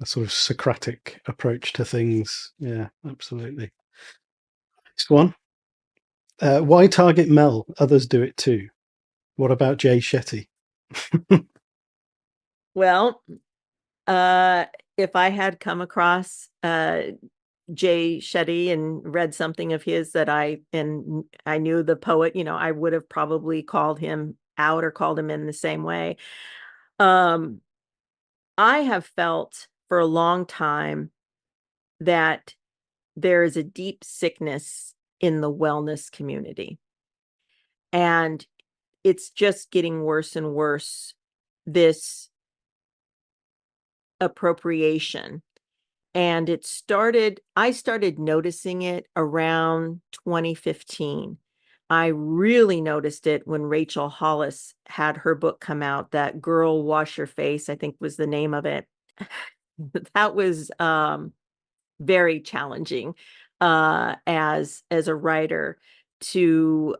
A sort of Socratic approach to things. Yeah, absolutely. Next one. Why target Mel? Others do it too. What about Jay Shetty? Well, if I had come across Jay Shetty and read something of his that I knew the poet, I would have probably called him out or called him in the same way. I have felt for a long time that there is a deep sickness in the wellness community. And it's just getting worse and worse, this appropriation. And I started noticing it around 2015. I really noticed it when Rachel Hollis had her book come out, that Girl Wash Your Face, I think was the name of it. That was very challenging as a writer to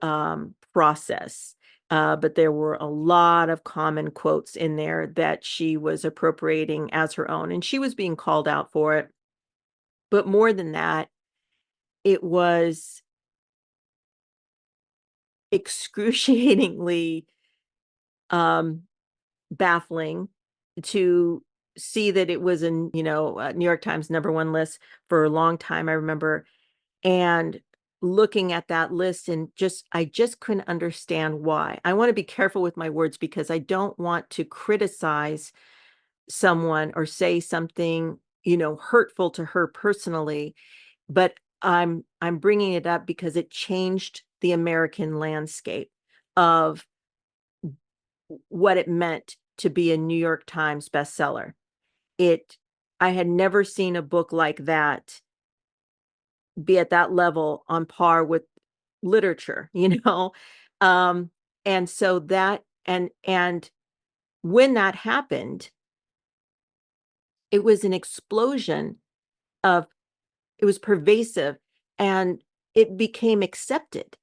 process. But there were a lot of common quotes in there that she was appropriating as her own, and she was being called out for it. But more than that, it was excruciatingly baffling to see that it was in, New York Times #1 list for a long time, I remember, and looking at that list and I just couldn't understand why. I want to be careful with my words because I don't want to criticize someone or say something, hurtful to her personally, but I'm bringing it up because it changed the American landscape of what it meant to be a New York Times bestseller. I had never seen a book like that be at that level on par with literature, and so that and when that happened, it was an explosion of it was pervasive and it became accepted.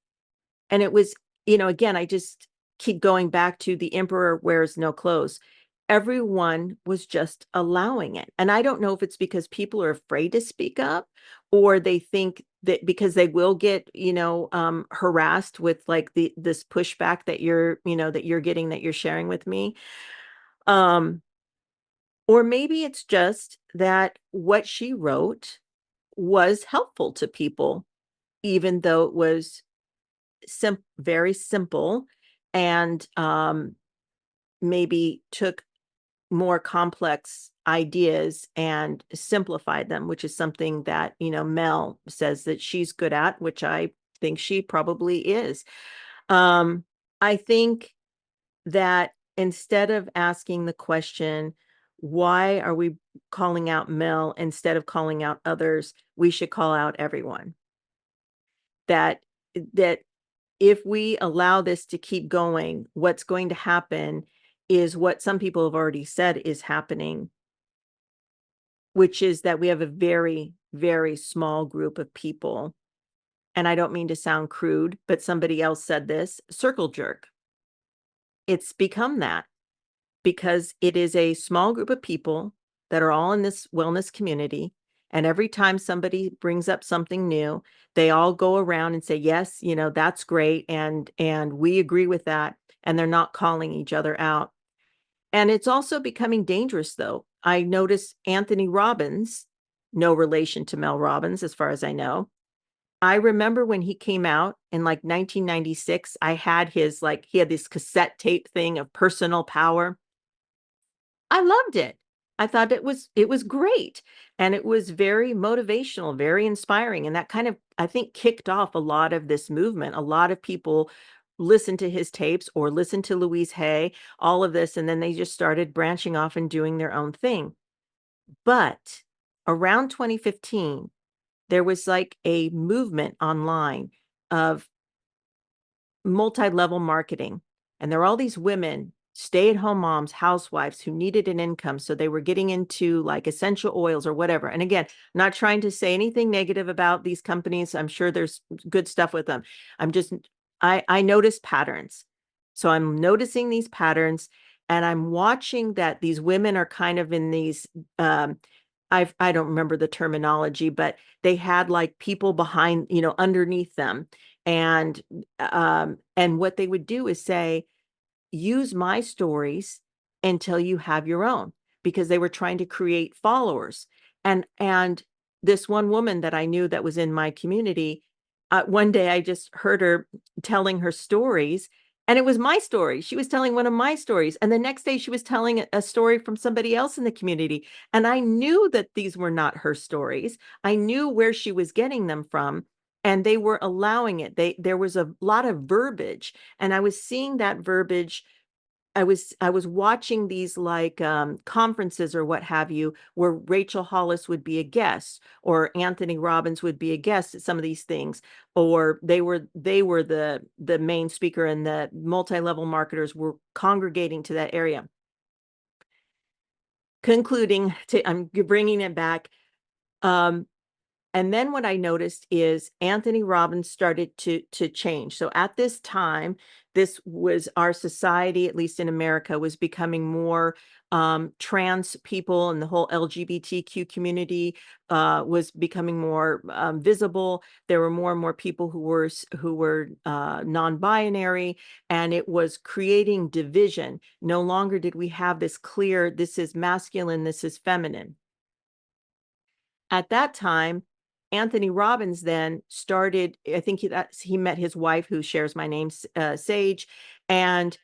And it was, again, I just keep going back to the emperor wears no clothes. Everyone was just allowing it. And I don't know if it's because people are afraid to speak up or they think that because they will get, harassed with like this pushback that you're getting, that you're sharing with me. Or maybe it's just that what she wrote was helpful to people, even though it was very simple and maybe took more complex ideas and simplified them, which is something that, Mel says that she's good at, which I think she probably is. I think that instead of asking the question, why are we calling out Mel instead of calling out others, we should call out everyone. That if we allow this to keep going, what's going to happen is what some people have already said is happening, which is that we have a very, very small group of people. And I don't mean to sound crude, but somebody else said this, circle jerk. It's become that because it is a small group of people that are all in this wellness community, And every time somebody brings up something new, they all go around and say, yes, that's great. And we agree with that. And they're not calling each other out. And it's also becoming dangerous, though. I noticed Anthony Robbins, no relation to Mel Robbins, as far as I know. I remember when he came out in like 1996, I had he had this cassette tape thing of personal power. I loved it. I thought it was great, and it was very motivational, very inspiring, and that kind of, I think, kicked off a lot of this movement. A lot of people listened to his tapes or listened to Louise Hay, all of this, and then they just started branching off and doing their own thing. But around 2015, there was like a movement online of multi-level marketing. And there are all these women, stay-at-home moms, housewives who needed an income. So they were getting into like essential oils or whatever. And again, not trying to say anything negative about these companies. I'm sure there's good stuff with them. I noticed patterns. So I'm noticing these patterns, and I'm watching that these women are kind of in these, I don't remember the terminology, but they had like people behind, underneath them. And what they would do is say, use my stories until you have your own, because they were trying to create followers. And this one woman that I knew that was in my community, one day I just heard her telling her stories, and it was my story. She was telling one of my stories, and the next day she was telling a story from somebody else in the community. And I knew that these were not her stories. I knew where she was getting them from, and they were allowing it. There was a lot of verbiage, and I was seeing that verbiage. I was watching these like conferences or what have you, where Rachel Hollis would be a guest, or Anthony Robbins would be a guest at some of these things, or they were the main speaker, and the multi-level marketers were congregating to that area. I'm bringing it back. And then what I noticed is Anthony Robbins started to change. So at this time, this was our society, at least in America, was becoming more trans people, and the whole LGBTQ community was becoming more visible. There were more and more people who were non-binary, and it was creating division. No longer did we have this clear, this is masculine, this is feminine. At that time, Anthony Robbins then started, I think he met his wife, who shares my name, Sage, and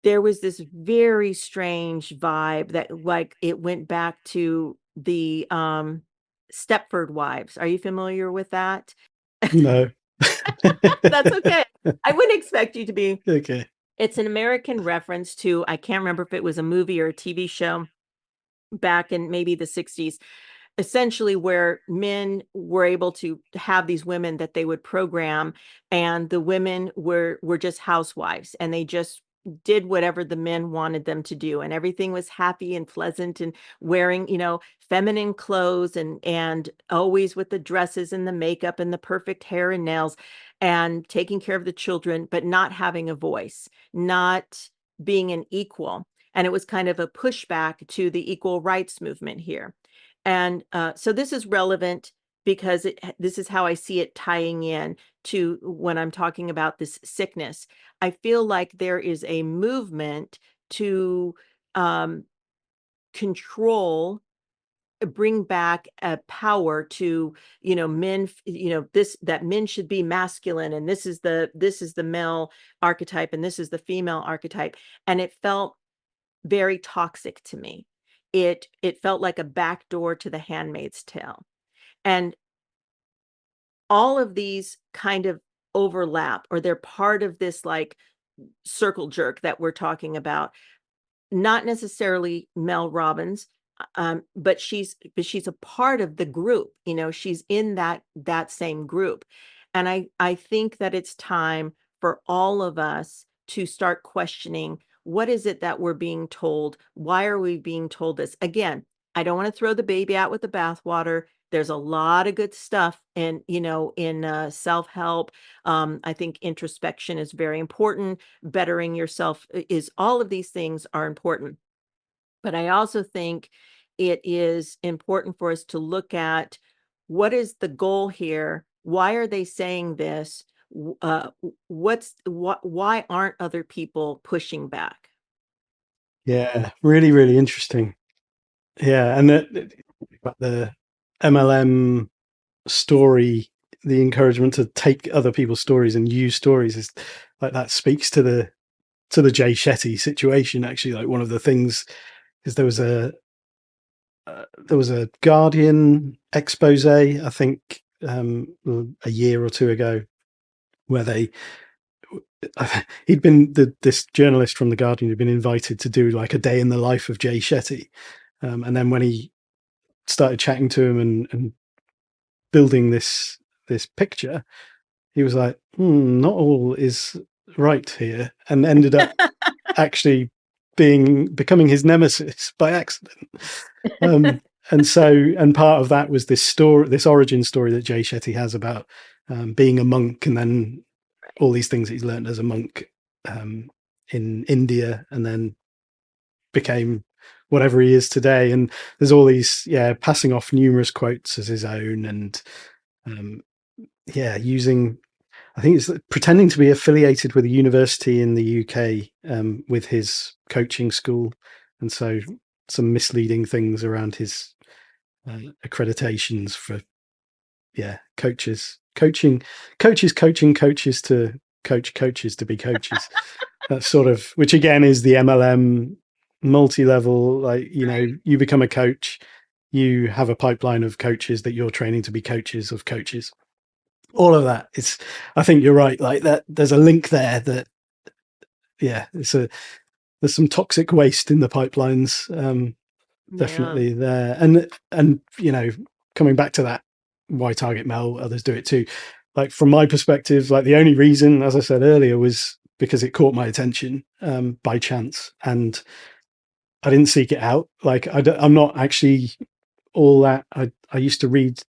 there was this very strange vibe that like it went back to the Stepford Wives. Are you familiar with that? No. That's okay. I wouldn't expect you to be. Okay. It's an American reference to, I can't remember if it was a movie or a TV show back in maybe the 60s, essentially, where men were able to have these women that they would program, and the women were just housewives, and they just did whatever the men wanted them to do, and everything was happy and pleasant, and wearing, feminine clothes, and always with the dresses and the makeup and the perfect hair and nails, and taking care of the children, but not having a voice, not being an equal. And it was kind of a pushback to the equal rights movement here. And so this is relevant because this is how I see it tying in to when I'm talking about this sickness. I feel like there is a movement to control, bring back a power to, men, that men should be masculine, and this is the male archetype, and this is the female archetype. And it felt very toxic to me. It felt like a backdoor to the Handmaid's Tale. And all of these kind of overlap, or they're part of this like circle jerk that we're talking about. Not necessarily Mel Robbins, but she's a part of the group. She's in that same group. And I think that it's time for all of us to start questioning, what is it that we're being told? Why are we being told this? Again, I don't want to throw the baby out with the bathwater. There's a lot of good stuff in self-help. I think introspection is very important. Bettering yourself is, all of these things are important. But I also think it is important for us to look at what is the goal here? Why are they saying this? Why aren't other people pushing back? Yeah, really, really interesting. Yeah, and the MLM story, the encouragement to take other people's stories and use stories is like that speaks to the Jay Shetty situation. Actually, like one of the things is there was a Guardian expose, I think, a year or two ago, where this journalist from the Guardian had been invited to do like a day in the life of Jay Shetty, and then when he started chatting to him and building this picture, he was like, not all is right here, and ended up actually becoming his nemesis by accident. And part of that was this origin story that Jay Shetty has about being a monk, and then all these things that he's learned as a monk in India, and then became whatever he is today. And there's all these, passing off numerous quotes as his own, and using, I think it's pretending to be affiliated with a university in the UK with his coaching school, and so some misleading things around his accreditations for coaches coaching coaches to coach coaches to be coaches. That's sort of, which again is the MLM multi-level, like, you become a coach, you have a pipeline of coaches that you're training to be coaches of coaches. All of that, I think you're right, like that there's a link there that there's some toxic waste in the pipelines, definitely there. And coming back to that, why target male, others do it too. Like from my perspective, like the only reason, as I said earlier, was because it caught my attention by chance, and I didn't seek it out. Like I'm not actually all that. I used to read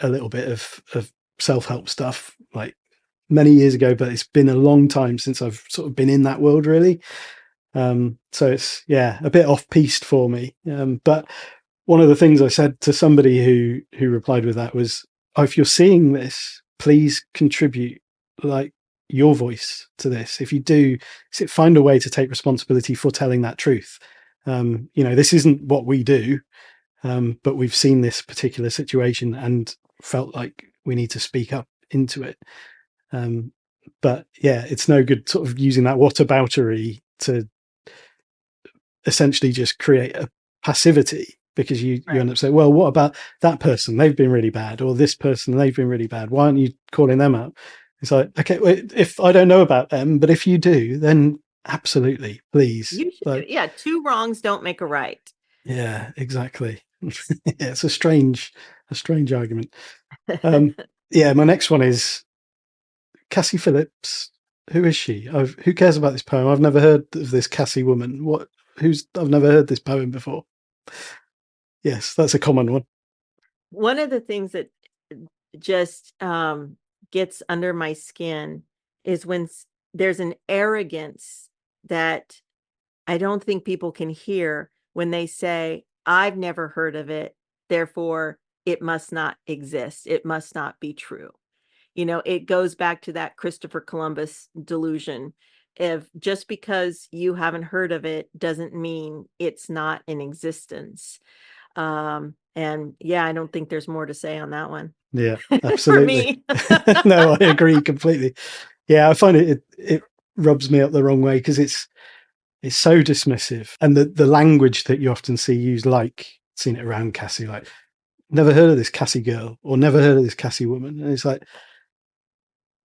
a little bit of self-help stuff like many years ago, but it's been a long time since I've sort of been in that world really. So it's a bit off-piste for me. But one of the things I said to somebody who replied with that was, if you're seeing this, please contribute like your voice to this. If you do, find a way to take responsibility for telling that truth. This isn't what we do, but we've seen this particular situation and felt like we need to speak up into it. But it's no good sort of using that whataboutery to essentially just create a passivity, because you end up saying, well, what about that person? They've been really bad, or this person, they've been really bad. Why aren't you calling them out? It's like, okay, if I don't know about them, but if you do, then absolutely, please. You should, two wrongs don't make a right. Yeah, exactly. It's a strange argument. My next one is Cassie Phillips. Who is she? Who cares about this poem? I've never heard of this Cassie woman. I've never heard this poem before. Yes, that's a common one. One of the things that just gets under my skin is when there's an arrogance that I don't think people can hear when they say, I've never heard of it, therefore it must not exist. It must not be true. It goes back to that Christopher Columbus delusion. If just because you haven't heard of it doesn't mean it's not in existence. And I don't think there's more to say on that one. Yeah, absolutely. No, I agree completely. Yeah, I find it rubs me up the wrong way because it's so dismissive, and the language that you often see used, like seen it around Cassie, like never heard of this Cassie girl or never heard of this Cassie woman, and it's like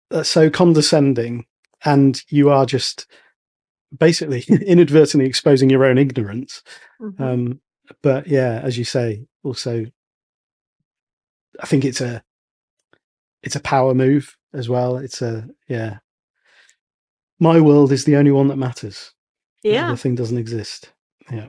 that's so condescending, and you are just basically inadvertently exposing your own ignorance. Mm-hmm. But as you say, also I think it's a power move as well. It's my world is the only one that matters. The other thing doesn't exist. Yeah.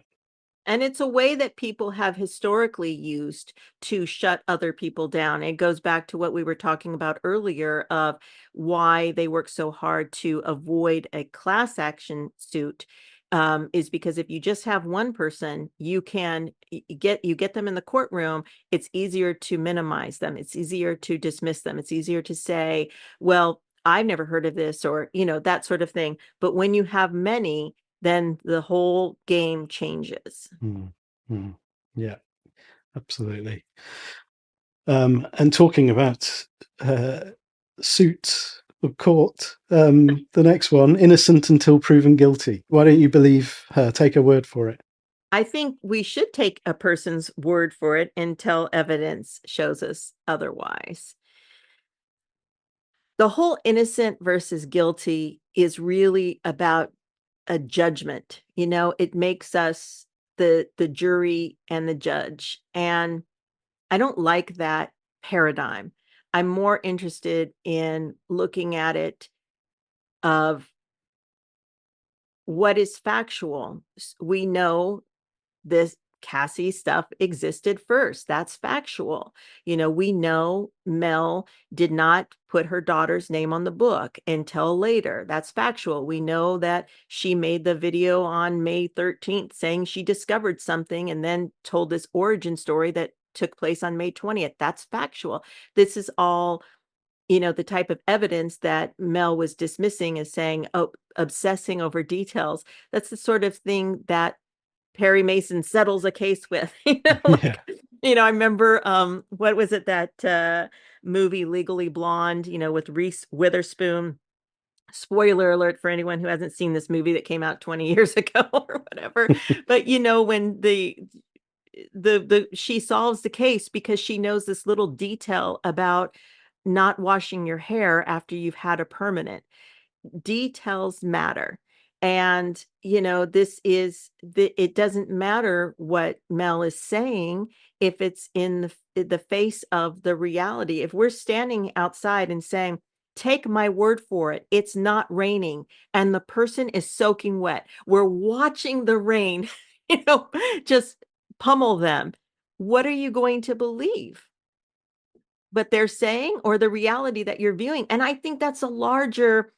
And it's a way that people have historically used to shut other people down. It goes back to what we were talking about earlier of why they work so hard to avoid a class action suit. is because if you just have one person, you get them in the courtroom. It's easier to minimize them. It's easier to dismiss them. It's easier to say, well, I've never heard of this, or, that sort of thing. But when you have many, then the whole game changes. Yeah, absolutely. And talking about suits or court, the next one, innocent until proven guilty. Why don't you believe her? Take her word for it. I think we should take a person's word for it until evidence shows us otherwise. The whole innocent versus guilty is really about a judgment. It makes us the jury and the judge. And I don't like that paradigm. I'm more interested in looking at it of what is factual. We know this Cassie stuff existed first. That's factual. We know Mel did not put her daughter's name on the book until later. That's factual. We know that she made the video on May 13th saying she discovered something and then told this origin story that took place on May 20th. That's factual. This is all, the type of evidence that Mel was dismissing as saying, oh, obsessing over details. That's the sort of thing that Perry Mason settles a case with. I remember what was it, that movie Legally Blonde, with Reese Witherspoon. Spoiler alert for anyone who hasn't seen this movie that came out 20 years ago or whatever. But when she solves the case because she knows this little detail about not washing your hair after you've had a permanent. Details matter. And it doesn't matter what Mel is saying if it's in the face of the reality. If we're standing outside and saying, take my word for it, it's not raining, and the person is soaking wet, we're watching the rain just pummel them, what are you going to believe? What they're saying or the reality that you're viewing? And I think that's a larger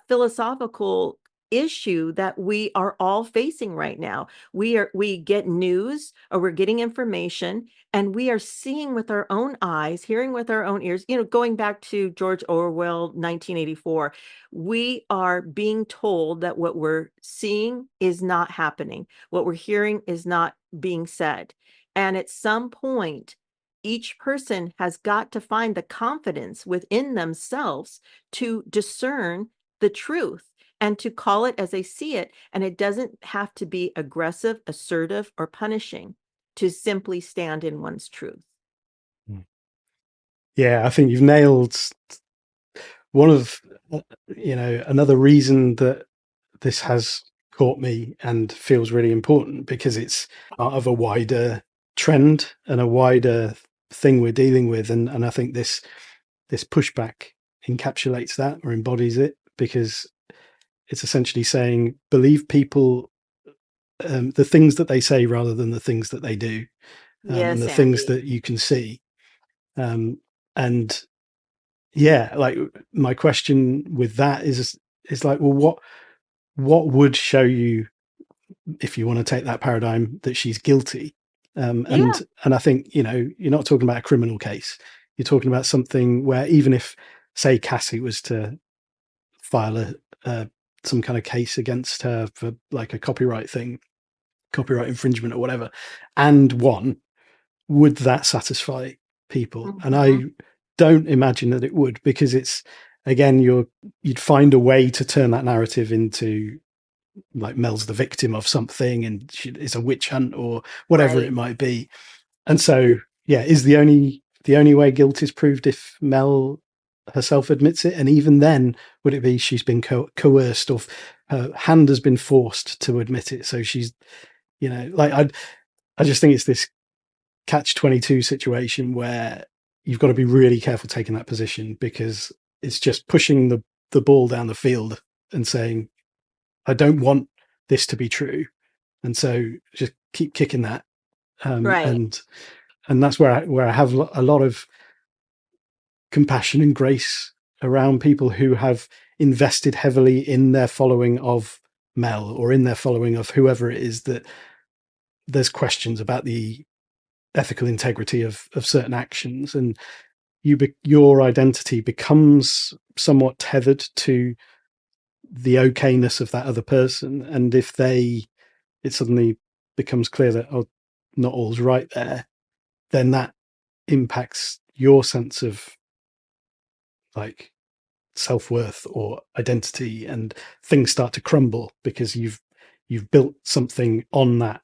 philosophical issue that we are all facing right now. We get news, or we're getting information, and we are seeing with our own eyes, hearing with our own ears. Going back to George Orwell 1984, we are being told that what we're seeing is not happening, what we're hearing is not being said. And at some point, each person has got to find the confidence within themselves to discern the truth and to call it as they see it. And it doesn't have to be aggressive, assertive, or punishing to simply stand in one's truth. Yeah, I think you've nailed one of, another reason that this has caught me and feels really important, because it's part of a wider trend and a wider thing we're dealing with. And I think this pushback encapsulates that or embodies it, because it's essentially saying, believe people, the things that they say rather than the things that they do, and the things that you can see. And yeah, like, my question with that is like, well, what would show you, if you want to take that paradigm, that she's guilty? And I think, you're not talking about a criminal case. You're talking about something where, even if, say, Cassie was to file some kind of case against her for like a copyright infringement or whatever, and won, would that satisfy people? Mm-hmm. And I don't imagine that it would, because it's, again, you'd find a way to turn that narrative into, like, Mel's the victim of something and it's a witch hunt or whatever it might be. And so, yeah, is the only way guilt is proved if Mel herself admits it? And even then, would it be she's been coerced, or her hand has been forced to admit it? So she's, like, I just think it's this catch-22 situation where you've got to be really careful taking that position, because it's just pushing the ball down the field and saying, I don't want this to be true, and so just keep kicking that. And that's where I have a lot of compassion and grace around people who have invested heavily in their following of Mel or in their following of whoever it is, that there's questions about the ethical integrity of certain actions, and your identity becomes somewhat tethered to the okayness of that other person. And if it suddenly becomes clear that, oh, not all's right there, then that impacts your sense of like self-worth or identity, and things start to crumble because you've built something on that,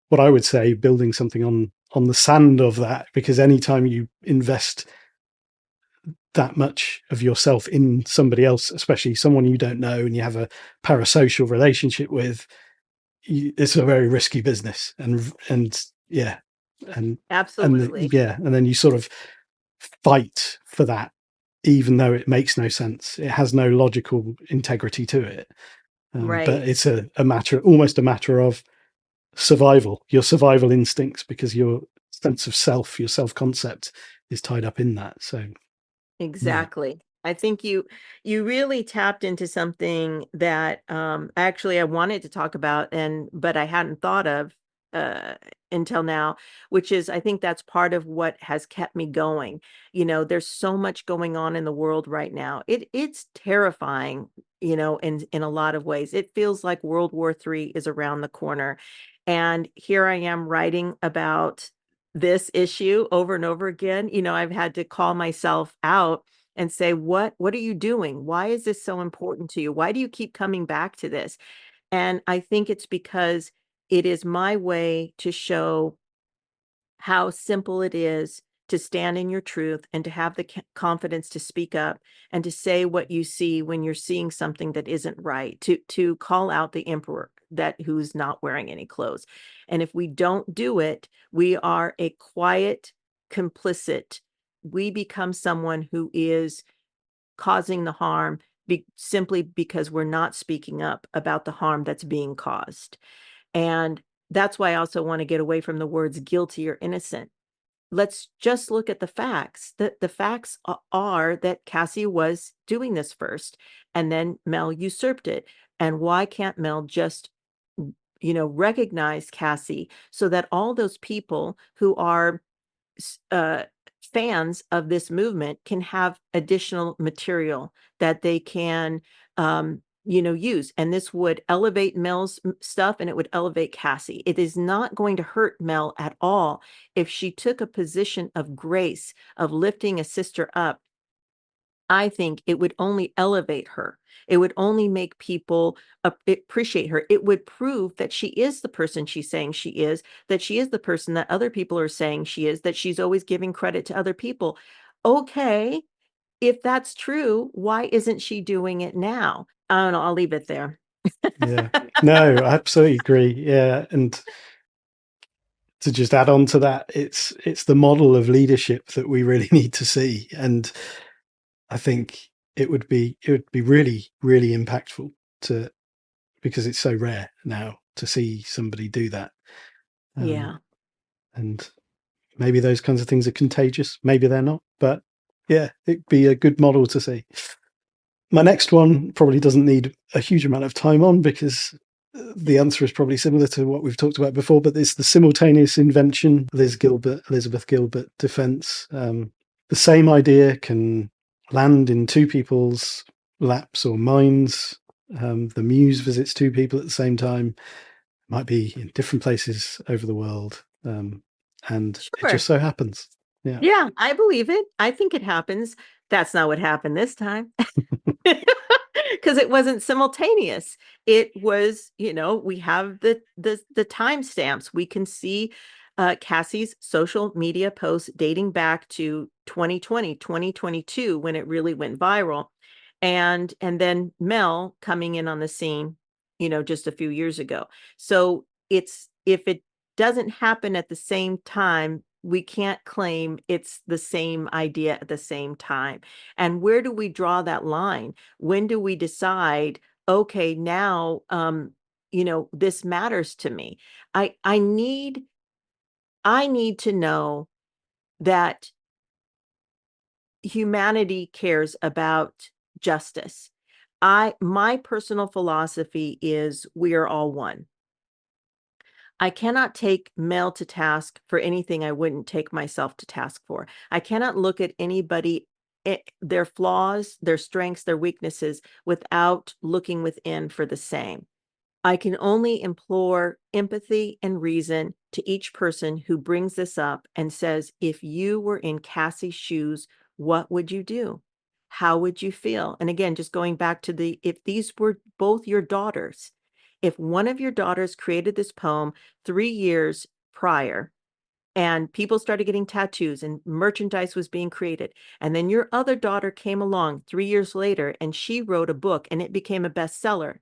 what I would say, building something on the sand of that, because anytime you invest that much of yourself in somebody else, especially someone you don't know and you have a parasocial relationship with, it's a very risky business. And yeah, and Absolutely. yeah, and then you sort of fight for that, even though it makes no sense. It has no logical integrity to it. But Right. it's a matter, almost a matter of survival, your survival instincts, because your sense of self, your self-concept is tied up in that. So yeah. Exactly. I think you really tapped into something that actually I wanted to talk about, but I hadn't thought of uh until now, which is, I think that's part of what has kept me going. There's so much going on in the world right now. It's terrifying, in a lot of ways. It feels like World War III is around the corner. And here I am writing about this issue over and over again. I've had to call myself out and say, what are you doing? Why is this so important to you? Why do you keep coming back to this? And I think it's because it is my way to show how simple it is to stand in your truth and to have the confidence to speak up and to say what you see when you're seeing something that isn't right, to call out the emperor that who's not wearing any clothes. And if we don't do it, we are a quiet complicit. We become someone who is causing the harm, simply because we're not speaking up about the harm that's being caused. And that's why I also want to get away from the words guilty or innocent. Let's just look at the facts. The facts are that Cassie was doing this first, and then Mel usurped it. And why can't Mel just, recognize Cassie, so that all those people who are uh, fans of this movement can have additional material that they can, use. And this would elevate Mel's stuff, and it would elevate Cassie. It is not going to hurt Mel at all if she took a position of grace, of lifting a sister up. I think it would only elevate her. It would only make people appreciate her. It would prove that she is the person she's saying she is, that she is the person that other people are saying she is, that she's always giving credit to other people. Okay, if that's true, why isn't she doing it now? I don't know. I'll leave it there. Yeah, no, I absolutely agree. Yeah, and to just add on to that, it's the model of leadership that we really need to see. And I think it would be really, really impactful, to because it's so rare now to see somebody do that. Yeah. And maybe those kinds of things are contagious, maybe they're not, but yeah, it'd be a good model to see. My next one probably doesn't need a huge amount of time on, because the answer is probably similar to what we've talked about before, but it's the simultaneous invention, Elizabeth Gilbert defense. The same idea can land in two people's laps or minds. The muse visits two people at the same time, might be in different places over the world. And it Sure. just so happens. Yeah. Yeah, I believe it. I think it happens. That's not what happened this time. Because it wasn't simultaneous. It was, we have the timestamps. We can see Cassie's social media posts dating back to 2020, 2022, when it really went viral. And then Mel coming in on the scene, just a few years ago. So if it doesn't happen at the same time, we can't claim it's the same idea at the same time. And where do we draw that line? When do we decide, okay, now, this matters to me? I need to know that humanity cares about justice. my personal philosophy is we are all one. I cannot take Mel to task for anything I wouldn't take myself to task for. I cannot look at anybody, their flaws, their strengths, their weaknesses, without looking within for the same. I can only implore empathy and reason to each person who brings this up and says, if you were in Cassie's shoes, what would you do? How would you feel? And again, just going back to if these were both your daughters, if one of your daughters created this poem 3 years prior, and people started getting tattoos and merchandise was being created, and then your other daughter came along 3 years later and she wrote a book and it became a bestseller,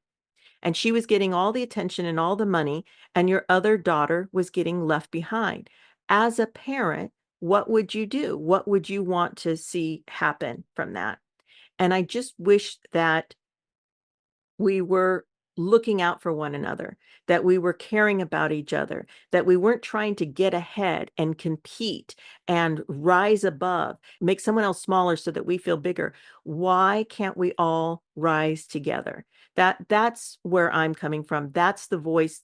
and she was getting all the attention and all the money, and your other daughter was getting left behind. As a parent, what would you do? What would you want to see happen from that? And I just wish that we were looking out for one another, that we were caring about each other, that we weren't trying to get ahead and compete and rise above, make someone else smaller so that we feel bigger. Why can't we all rise together? That's where I'm coming from. That's the voice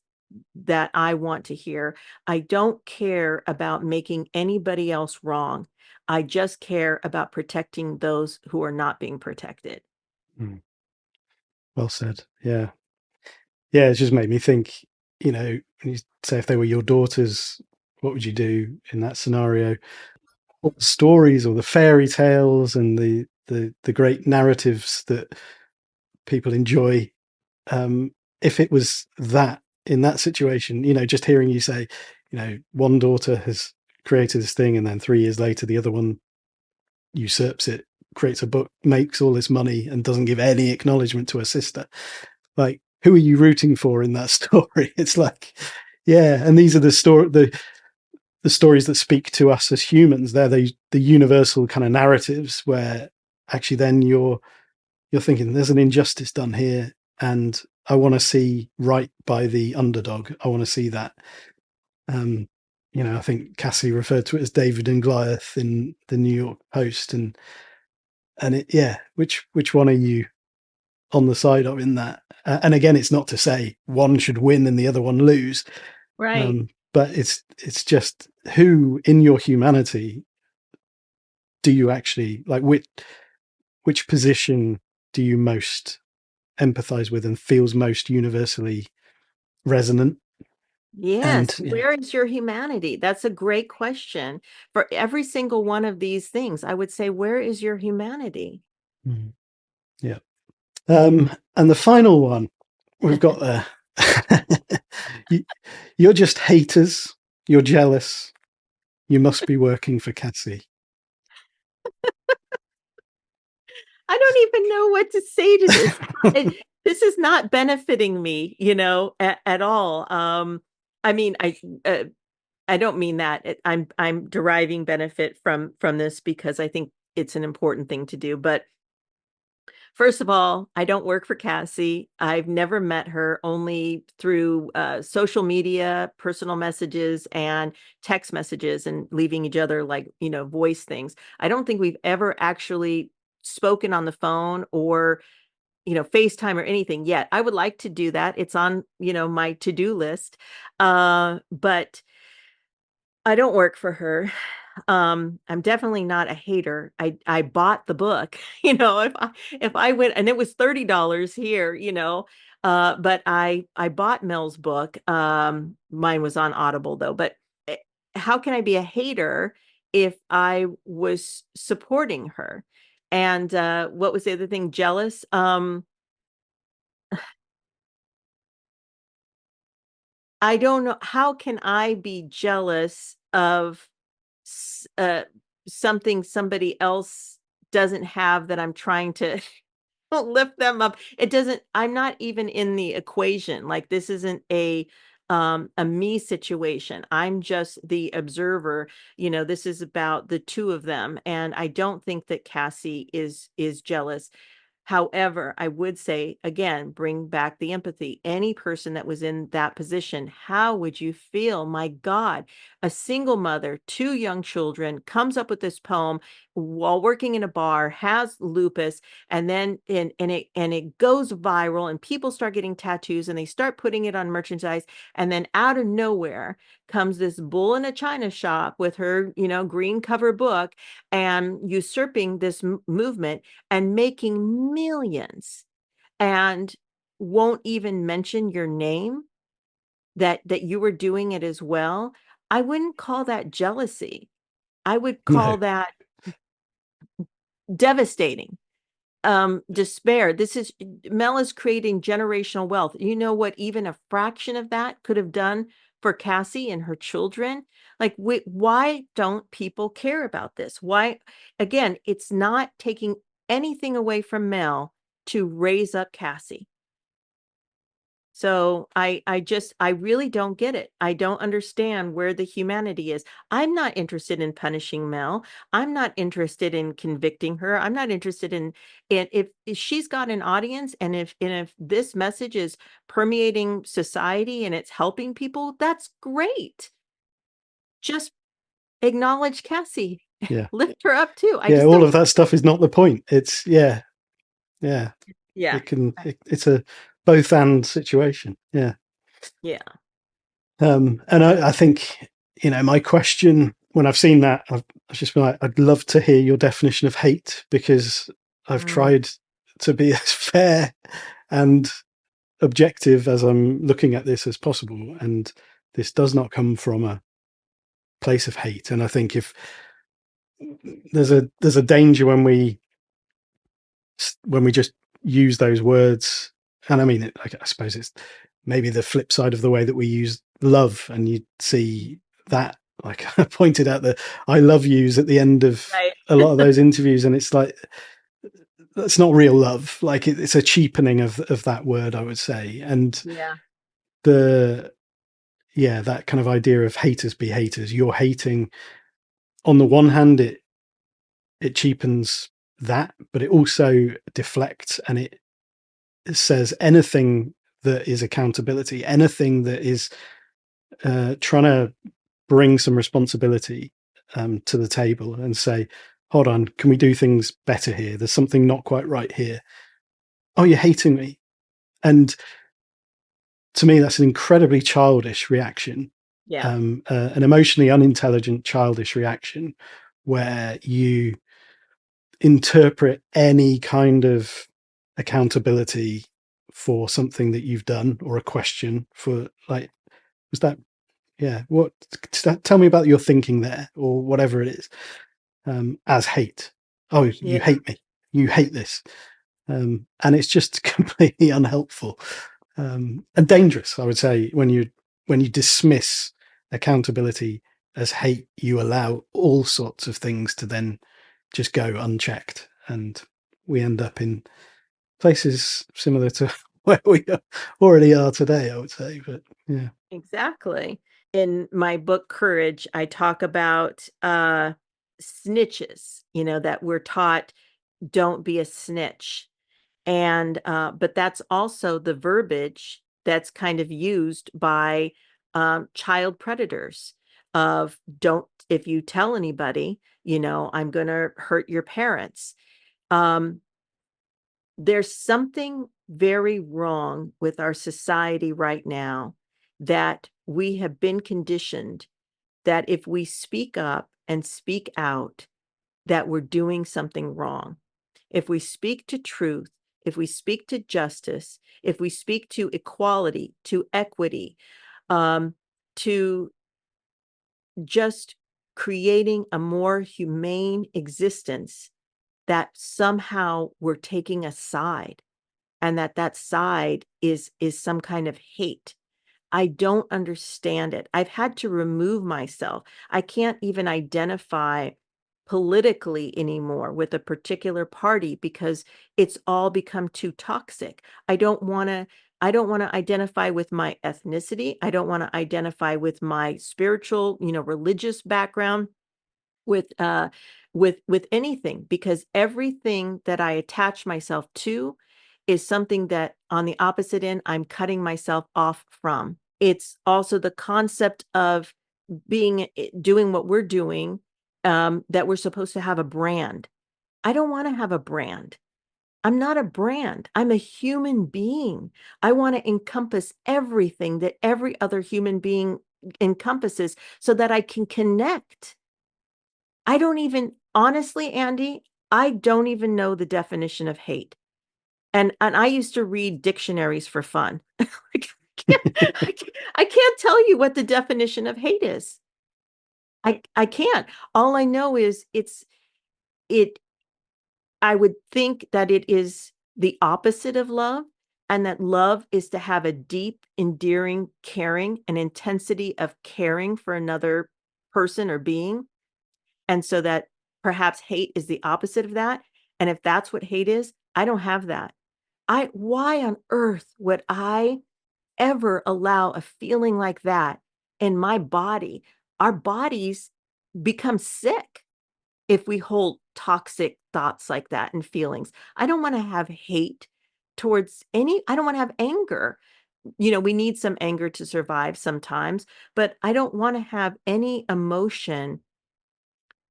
that I want to hear. I don't care about making anybody else wrong. I just care about protecting those who are not being protected. Mm. Well said. Yeah. Yeah, it just made me think, when you say if they were your daughters, what would you do in that scenario? All the stories or the fairy tales and the great narratives that people enjoy. If it was that in that situation, just hearing you say, one daughter has created this thing and then 3 years later the other one usurps it, creates a book, makes all this money and doesn't give any acknowledgement to her sister. Like, who are you rooting for in that story? It's like, yeah. And these are the stories that speak to us as humans. They're the universal kind of narratives where actually then you're thinking there's an injustice done here, and I want to see right by the underdog. I want to see that. I think Cassie referred to it as David and Goliath in the New York Post, and which one are you on the side of in that? And again, it's not to say one should win and the other one lose, Right. but it's just who in your humanity do you actually like? Which position do you most empathize with and feels most universally resonant? And Yes. Where is your humanity? That's a great question. For every single one of these things, I would say, where is your humanity? yeah. And the final one we've got there. You're just haters. You're jealous. You must be working for Cassie. I don't even know what to say to this. This is not benefiting me, at all. I mean, I don't mean that. I'm deriving benefit from this because I think it's an important thing to do. But first of all, I don't work for Cassie. I've never met her, only through social media, personal messages, and text messages, and leaving each other voice things. I don't think we've ever actually spoken on the phone or FaceTime or anything yet. I would like to do that. It's on my to-do list, but I don't work for her. I'm definitely not a hater. I bought the book, if I went, and it was $30 here, but I bought Mel's book. Mine was on Audible though, but eh, how can I be a hater if I was supporting her? And what was the other thing? Jealous. I don't know. How can I be jealous of s something somebody else doesn't have that I'm trying to lift them up? It doesn't, I'm not even in the equation. Like, this isn't a me situation. I'm just the observer. This is about the two of them, and I don't think that Cassie is jealous. However, I would say, again, bring back the empathy. Any person that was in that position, how would you feel? My God, a single mother, two young children, comes up with this poem while working in a bar, has lupus, and then it goes viral, and people start getting tattoos, and they start putting it on merchandise, and then out of nowhere comes this bull in a china shop with her, green cover book, and usurping this movement and making millions, and won't even mention your name, that you were doing it as well. I wouldn't call that jealousy. I would call No. that devastating. Despair. Mel is creating generational wealth. You know what even a fraction of that could have done for Cassie and her children? Like, why don't people care about this? Why? Again, it's not taking anything away from Mel to raise up Cassie. So I really don't get it. I don't understand where the humanity is. I'm not interested in punishing Mel. I'm not interested in convicting her. I'm not interested in if she's got an audience, and if this message is permeating society and it's helping people, that's great. Just acknowledge Cassie. Yeah. Lift her up too. I Yeah. just All don't. of that stuff is not the point. It's yeah. Yeah. It's a both and situation. Yeah. Yeah. And I think, my question when I've seen that, I've just been like, I'd love to hear your definition of hate, because I've tried to be as fair and objective as I'm looking at this as possible. And this does not come from a place of hate. And I think if there's a danger when we just use those words, and I mean, I suppose it's maybe the flip side of the way that we use love, and you see that, like I pointed out, the I love yous at the end of Right. a lot of those interviews, and it's like, that's not real love. Like it's a cheapening of that word, I would say. And Yeah. that kind of idea of haters be haters. You're hating, on the one hand, it cheapens that, but it also deflects, and it says anything that is accountability, anything that is trying to bring some responsibility to the table and say, hold on, can we do things better here? There's something not quite right here. Oh, you're hating me. And to me, that's an incredibly childish reaction. Yeah. An emotionally unintelligent, childish reaction, where you interpret any kind of accountability for something that you've done, or a question for, like, was that, what, tell me about your thinking there, or whatever it is, as hate. Oh, you Yeah. hate me, you hate this. And it's just completely unhelpful, and dangerous, I would say. When you dismiss accountability as hate, you allow all sorts of things to then just go unchecked, and we end up in places similar to where we already are today, I would say. But yeah. Exactly. In my book, Courage, I talk about snitches, that we're taught, don't be a snitch. And but that's also the verbiage that's kind of used by child predators of, don't, if you tell anybody, I'm going to hurt your parents. Um, there's something very wrong with our society right now, that we have been conditioned that if we speak up and speak out, that we're doing something wrong. If we speak to truth, if we speak to justice, if we speak to equality, to equity, to just creating a more humane existence, that somehow we're taking a side, and that side is some kind of hate. I don't understand it. I've had to remove myself. I can't even identify politically anymore with a particular party, because it's all become too toxic. I don't want to identify with my ethnicity. I don't want to identify with my spiritual, religious background, with with anything, because everything that I attach myself to is something that, on the opposite end, I'm cutting myself off from. It's also the concept of doing what we're doing that we're supposed to have a brand. I don't want to have a brand. I'm not a brand. I'm a human being. I want to encompass everything that every other human being encompasses so that I can connect. I don't even, honestly, Andy, I don't even know the definition of hate. And I used to read dictionaries for fun. Like, I can't tell you what the definition of hate is. I can't. All I know is it I would think that it is the opposite of love, and that love is to have a deep, endearing, caring, and intensity of caring for another person or being. And so that perhaps hate is the opposite of that. And if that's what hate is, I don't have that. Why on earth would I ever allow a feeling like that in my body? Our bodies become sick if we hold toxic thoughts like that and feelings. I don't want to have hate towards I don't want to have anger. We need some anger to survive sometimes, but I don't want to have any emotion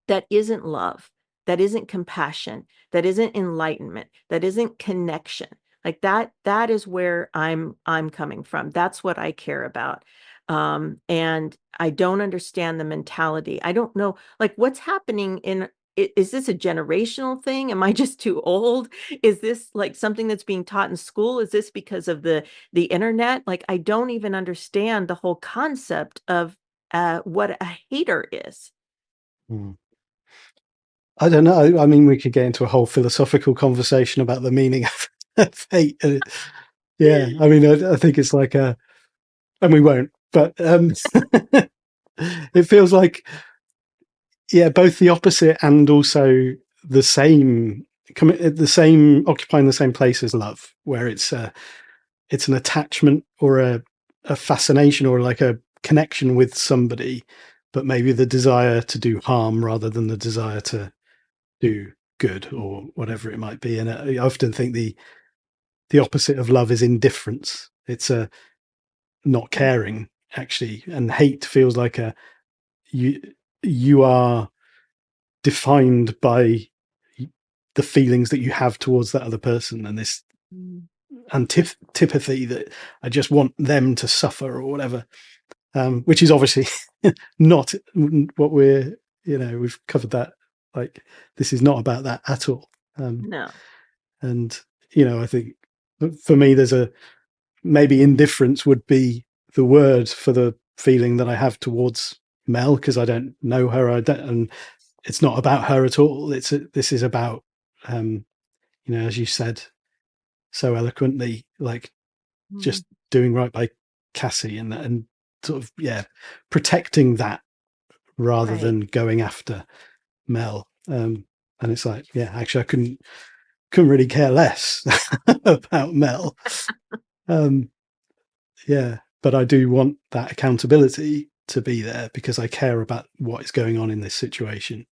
that isn't love, that isn't compassion, that isn't enlightenment, that isn't connection. Like that is where I'm coming from. That's what I care about. And I don't understand the mentality. I don't know, like, what's happening is this a generational thing? Am I just too old? Is this like something that's being taught in school? Is this because of the internet? Like, I don't even understand the whole concept of what a hater is. Hmm. I don't know. I mean, we could get into a whole philosophical conversation about the meaning of hate. Yeah, I mean, I think it's like and we won't, but it feels like, yeah, both the opposite and also the same, occupying the same place as love, where it's an attachment or a fascination or like a connection with somebody, but maybe the desire to do harm rather than the desire to do good or whatever it might be. And I often think the opposite of love is indifference. It's a not caring, actually, and hate feels like you you are defined by the feelings that you have towards that other person, and this Mm. antipathy that I just want them to suffer or whatever, which is obviously not what we've covered that. Like, this is not about that at all. No. And I think for me, there's maybe indifference would be the word for the feeling that I have towards Mel, because I don't know her. And it's not about her at all. This is about, as you said so eloquently, like, Mm. just doing right by Cassie and sort of, yeah, protecting that rather Right. than going after Mel. And it's like, yeah, actually, I couldn't really care less about Mel. Yeah, but I do want that accountability to be there because I care about what is going on in this situation.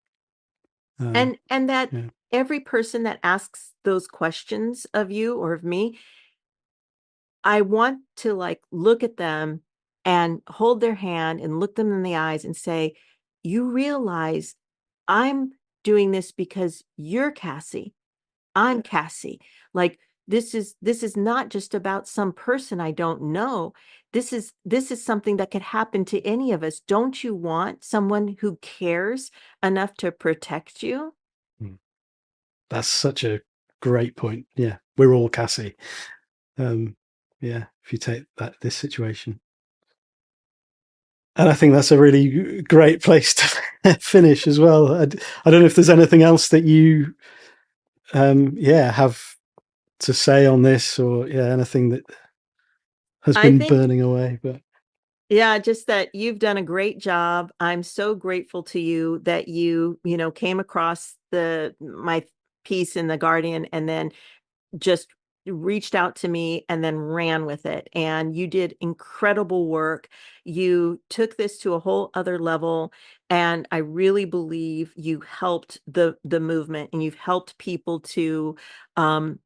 And that Yeah. every person that asks those questions of you or of me, I want to, like, look at them and hold their hand and look them in the eyes and say, you realize I'm doing this because you're Cassie. I'm Cassie. Like, this is not just about some person I don't know. This is something that could happen to any of us. Don't you want someone who cares enough to protect you? Mm. That's such a great point. Yeah, we're all Cassie. Yeah, if you take this situation. And I think that's a really great place to finish as well. I don't know if there's anything else that you, have to say on this, or anything that has I been think, burning away. But yeah, just that you've done a great job. I'm so grateful to you that came across my piece in the Guardian and then just reached out to me and then ran with it. And you did incredible work. You took this to a whole other level. And I really believe you helped the movement, and you've helped people um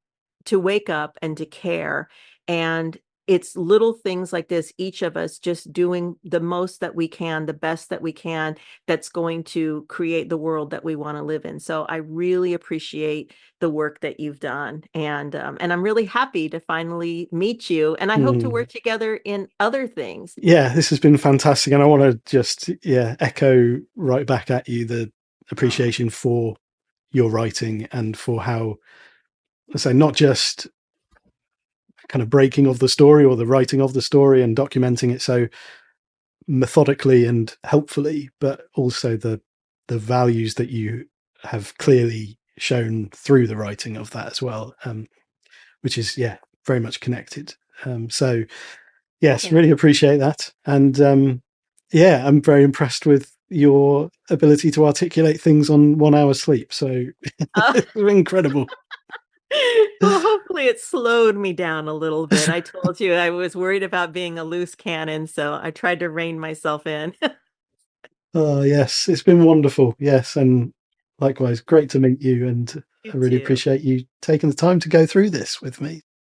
to wake up and to care. And it's little things like this, each of us just doing the most that we can, the best that we can, that's going to create the world that we want to live in. So I really appreciate the work that you've done. And I'm really happy to finally meet you. And I hope to Mm. work together in other things. Yeah, this has been fantastic. And I want to just, echo right back at you the Oh, appreciation for your writing and for how, let's say, not just kind of breaking of the story or the writing of the story and documenting it so methodically and helpfully, but also the values that you have clearly shown through the writing of that as well, which is very much connected. So yes, thank really appreciate that, and I'm very impressed with your ability to articulate things on 1 hour sleep. So you. it's incredible. Well, hopefully it slowed me down a little bit. I told you I was worried about being a loose cannon, so I tried to rein myself in. Oh yes, it's been wonderful. Yes, and likewise, great to meet you, and You I really too. appreciate you taking the time to go through this with me.